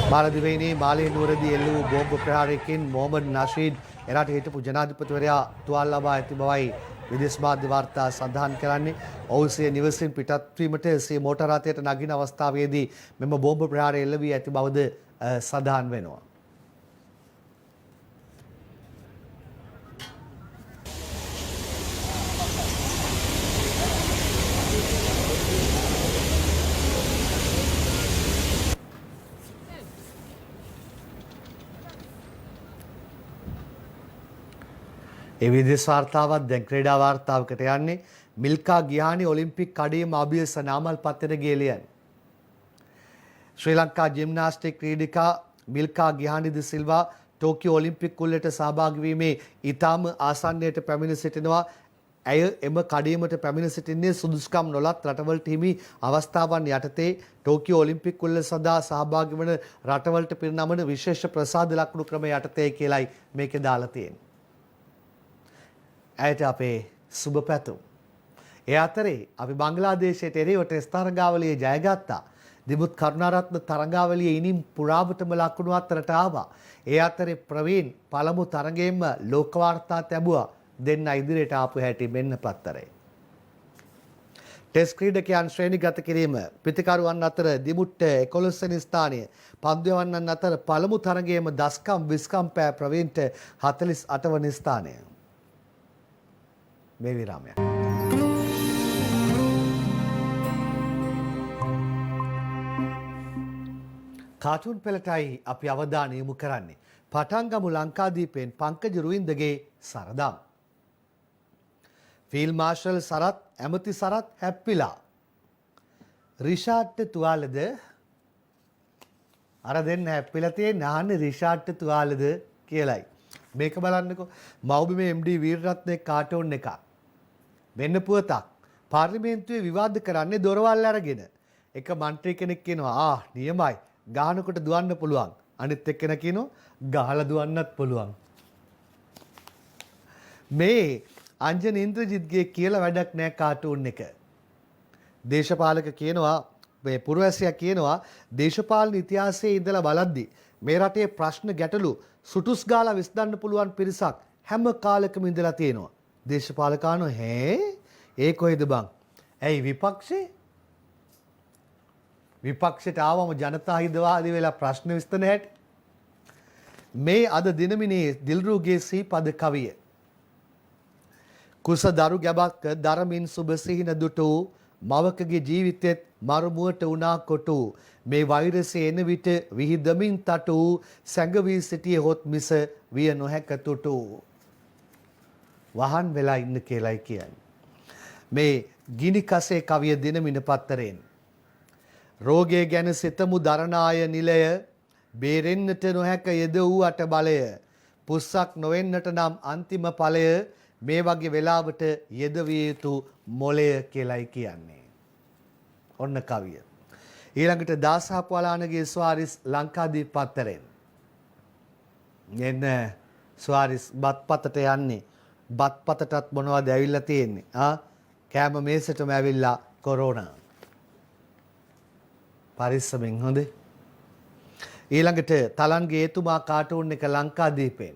[SPEAKER 1] මාලදිවයිනේ මාලේ නුවරදී එල්ල වූ බෝම්බ ප්‍රහාරයකින් මොහමඩ් නෂීද් එරට හිටපු ජනාධිපතිවරයා තුවාල ලබා ඇති බවයි විදේශ මාධ්‍ය වාර්තා සඳහන් කරන්නේ. ඔවුන් සිය නිවසින් පිටත් වීමට සිය මෝටර රථයට නගින අවස්ථාවේදී මෙම බෝම්බ ප්‍රහාරය එල්ල වී ඇති බවද සඳහන් වෙනවා. ඒ විදේශ වාර්තාවත් දැන් ක්‍රීඩා වාර්තාවකට යන්නේ. මිල්කා ගියානි ඔලිම්පික් කඩේම අභියස නාමල් පත්තර ගේලියන්. ශ්‍රී ලංකා ජිම්නාස්ටික් ක්‍රීඩිකා මිල්කා ගියානි ද සිල්වා ටෝකියෝ ඔලිම්පික් කුල්ලට සහභාගී වීමේ ඊටාම ආසන්නයට පැමිණ සිටිනවා. ඇය එම කඩේමට පැමිණ සිටින්නේ සුදුසුකම් නොලත් රටවලට හිමි අවස්ථාවන් යටතේ ටෝකියෝ ඔලිම්පික් කුල්ල සඳහා සහභාගී වන රටවලට පිරිනමන විශේෂ ප්‍රසාද ලකුණු ක්‍රම යටතේ කියලයි මේකේ දාලා තියෙන්නේ. ඇයට අපේ සුබ පැතුම්. ඒ අතරේ අපි බංග්ලාදේශයට එරෙහිව ටෙස්ට් තරගාවලියේ ජයගත්තා. දිමුත් කරුණාරත්න තරගාවලියේ ඉනිම් පුරාවටම ලකුණු අතරට ආවා. ඒ අතරේ ප්‍රවීන් පළමු තරගයෙන්ම ලෝක වාර්තා තැබුවා. දෙන්න ඉදිරියට ආපු හැටි මෙන්න පත්තරේ. ටෙස්ට් ක්‍රීඩකයන් ශ්‍රේණිගත කිරීම පිතිකරුවන් අතර දිමුට්ට 11 වෙනි ස්ථානය. පන්දු යවන්නන් අතර පළමු තරගයේම දස්කම් 20කම් පෑ ප්‍රවීන්ට 48 වෙනි ස්ථානය. මේ විරාමයක්. කාටුන් පෙළටයි අපි අවධානය යොමු කරන්නේ. පටන් ගමු ලංකාදීපෙන් පංකජ රුවින්දගේ සරදම්. ෆීල්ඩ් මාර්ෂල් සරත් ඇමති සරත් හැප්පිලා. රිෂාඩ්ට තුවාලද අර දෙන්න හැප්පිලා තියෙන අහන්නේ රිෂාඩ්ට තුවාලද කියලයි. මේක බලන්නකෝ මව්බිමේ MD වීරරත්න කාටුන් එකක්. වෙන්න පුවතක් පාර්ලිමේන්තුවේ විවාද කරන්නේ දොරවල් අරගෙන. එක මන්ත්‍රී කෙනෙක් කියනවා නියමයි ගහනකොට දුවන්න පුළුවන්. අනිත් එක්කෙනා කියනවා ගහලා දුවන්නත් පුළුවන්. මේ අංජන ඉන්ද්‍රජිත්ගේ කියලා වැඩක් නැහැ කාටුන් එක. දේශපාලක කියනවා මේ පුරවැසියා කියනවා දේශපාලන ඉතිහාසයේ ඉඳලා බලද්දි මේ රටේ ප්‍රශ්න ගැටලු සුටුස් ගාලා විසඳන්න පුළුවන් පිරිසක් හැම කාලෙකම ඉඳලා තියෙනවා. දේශපාලකානෝ ඒ කොහෙද බං? ඇයි විපක්ෂේ? විපක්ෂයට ආවම ජනතා හිතවාදී වෙලා ප්‍රශ්න විසඳන හැටි. මේ අද දිනමිනේ දිල්රුගේ සීපද කවිය. කුස දරු ගැබක් දරමින් සුබ සිහින දුටු මවකගේ ජීවිතෙත් මරුමුවට උනා කොටු මේ වෛරසය එන විට විහිදමින් තටු සැඟවී සිටිය හොත් මිස විය නොහැක තුටු. වහන් වෙලා ඉන්න කියලයි කියන්නේ. මේ ගිනි කසේ කවිය දිනමින පත්තරෙන්. රෝගය ගැන සිතමු දරණාය නිලය බේරෙන්නට නොහැක යෙද වූ අට බලය පුස්සක් නොවෙන්නට නම් අන්තිම ඵලය මේ වගේ වෙලාවට යෙදවිය යුතු මොලය කියලයි කියන්නේ. ඔන්න කවිය. ඊළඟට දාසහපුවලානගේ ස්වාරිස් ලංකාදීප පත්තරෙන්. එන්න ස්වාරිස් බත්පතට යන්නේ. බත්පතටත් මොනවද ඇවිල්ලා තියෙන්නේ? කෑම මේසෙටම ඇවිල්ලා කොරෝනා. පරිස්සමෙන් හොඳේ. ඊළඟට තලන්ගේ එතුමා කාටුන් එක ලංකාදීපෙන්.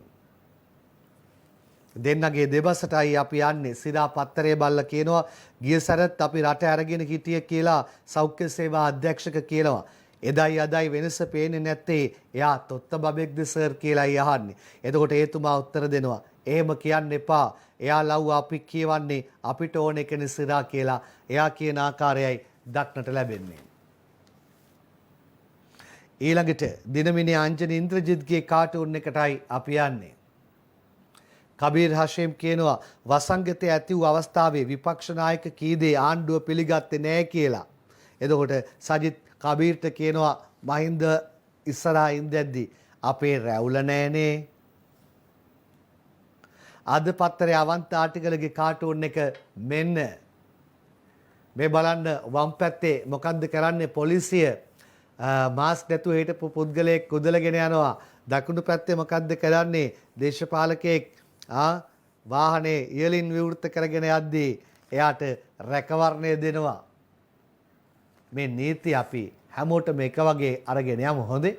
[SPEAKER 1] දෙන්නගේ දෙබසටයි අපි යන්නේ. සිරා පත්තරේ බල්ලා කියනවා ගිය සැරත් අපි රට අරගෙන හිටිය කියලා සෞඛ්‍ය සේවා අධ්‍යක්ෂක කියනවා. එදයි අදයි වෙනස පේන්නේ නැත්තේ එයා තොත්ත බබෙක්ද සර් කියලායි අහන්නේ. එතකොට එතුමා උත්තර දෙනවා එහෙම කියන්න එපා. එයා ලව්ව අපි කියවන්නේ අපිට ඕන එකනේ සිරා කියලා. එයා කියන ආකාරයයි දක්නට ලැබෙන්නේ. ඊළඟට දිනමිනේ අංජන ඉන්ද්‍රජිත්ගේ කාටුන් එකටයි අපි යන්නේ. කබීර් හෂීම් කියනවා වසංගතය ඇති වූ අවස්ථාවේ විපක්ෂ නායක කීදේ ආණ්ඩුව පිළිගත්තේ නැහැ කියලා. එතකොට සජිත් කබීර්ට කියනවා මහින්ද ඉස්සරහා ඉඳද්දි අපේ රැවුල නෑනේ. අද පත්තරේ අවන්ත ආටිකලගේ කාටූන් එක මෙන්න මේ බලන්න වම් පැත්තේ මොකද්ද කරන්නේ පොලිසිය මාස්ක් නැතුව හිටපු පුද්ගලයෙක් කුදලගෙන යනවා. දකුණු පැත්තේ මොකද්ද කරන්නේ දේශපාලකයෙක් වාහනේ ඉහළින් විවෘත කරගෙන යද්දී එයාට රැකවරණය දෙනවා. මේ නීති අපි හැමෝටම එක වගේ අරගෙන යමු හොඳේ.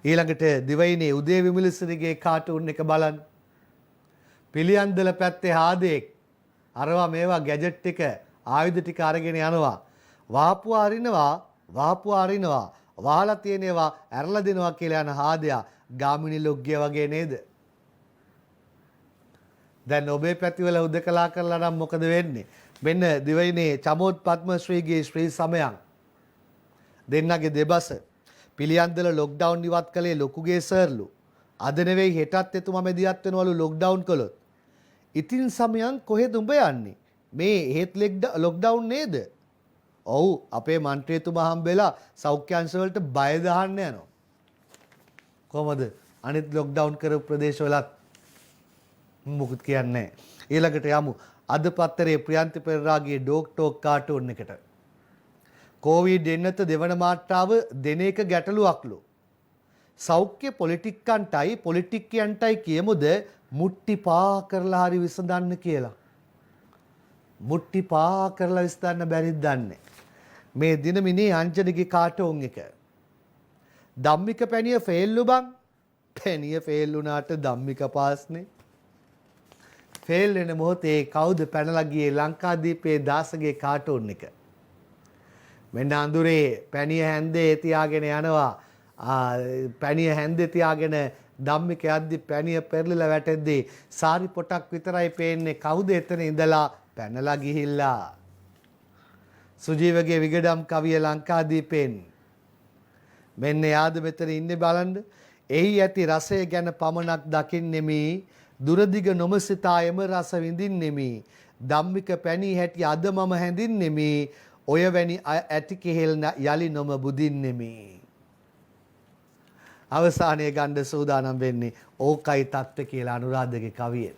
[SPEAKER 1] ඊළඟට දිවයිනේ උදේ විමලසිරිගේ කාටූන් එක බලන්න. පිළියන්දල පැත්තේ හාදෙක් අරවා මේවා ගැජට් ටික ආයුධ ටික අරගෙන යනවා. වාපුවා අරිනවා වහලා තියෙනවා ඇරලා දෙනවා කියලා යන හාදයා ගාමිණී ලොග්ගිය වගේ නේද? දැන් ඔබේ පැතිවල උදකලා කරලා නම් මොකද වෙන්නේ? මෙන්න දිවයිනේ චමෝත් පද්මශ්‍රීගේ ශ්‍රී සමයන් දෙන්නගේ දෙබස පිළියන්දල ලොක්ඩවුන් ඉවත් කළේ ලොකුගේ සර්ලු. අද නෙවෙයි හෙටත් එතුමා මෙදියත් වෙනවලු ලොක්ඩවුන් කළොත්. ඉතින් සමයන් කොහෙද උඹ යන්නේ? මේ හේත් ලොක්ඩවුන් නේද? ඔව් අපේ මන්ත්‍රීතුමා හම්බෙලා සෞඛ්‍ය අංශ වලට බය දාන්න යනවා. කොහමද අනිත් ලොක්ඩවුන් කරපු ප්‍රදේශවලත් මොකුත් කියන්නේ නැහැ. ඊළඟට යමු අද පත්තරේ ප්‍රියන්ති පෙරේරාගේ ඩෝක් ටෝක් කාටූන් එකට. කොවිඩ් එන්නත දෙවන මාත්‍රාව දෙන එක ගැටලුවක්ලු. සෞඛ්‍ය පොලිටික්කන්ටයි පොලිටික්කියන්ටයි කියමුද මුට්ටි පා කරලා හරි විසඳන්න කියලා. මුට්ටි පා කරලා විසඳන්න බැරිද දන්නේ. මේ දිනමිනේ අංජනගේ කාටෝන් එක. ධම්මික පැණිය ෆේල්ලු බං. පැණිය ෆේල් වුණාට ධම්මික පාස්නේ. ෆේල් වෙන මොහොතේ කවුද පැනලා ගියේ ලංකාදීපේ දාසගේ කාටෝන් එක. මෙන්න අඳුරේ පැණිය හැන්දේ තියාගෙන යනවා. පැණිය හැන්දේ තියාගෙන ධම්මික යද්දි පැණිය පෙරලිලා වැටෙද්දී සාරි පොටක් විතරයි පේන්නේ. කවුද එතන ඉඳලා පැනලා ගිහිල්ලා. සුජීවගේ විගඩම් කවිය ලංකාදීපෙන් මෙන්න යාද මෙතන ඉන්නේ බලන්න. එහි ඇති රසය ගැන පමණක් දකින්නෙමි දුරදිග නොමසිතා එම රස විඳින්නෙමි. ධම්මික පැණි හැටි අද මම හැඳින්නෙමි. ඔය වැනි ඇටි කෙහෙල් යලි නොම බුදින්නෙමි. අවසානයේ ගන්න සූදානම් වෙන්නේ ඕකයි තත්ත්ව කියලා අනුරාධගේ කවියෙන්.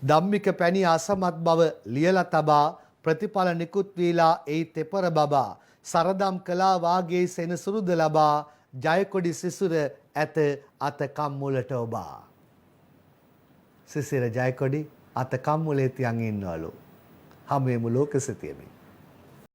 [SPEAKER 1] ධම්මික පැණි අසමත් බව ලියලා තබා ප්‍රතිඵල නිකුත් වීලා එයි තෙපර බබා සරදම් කලා වාගේ සෙනසුරුද ලබා ජයකොඩි සිසුර ඇත අත කම්මුලට ඔබා. සිසිර ජයකොඩි අත කම්මුලේ තියන් ඉන්නවලු. හැමෙම ලෝක සිතියමි.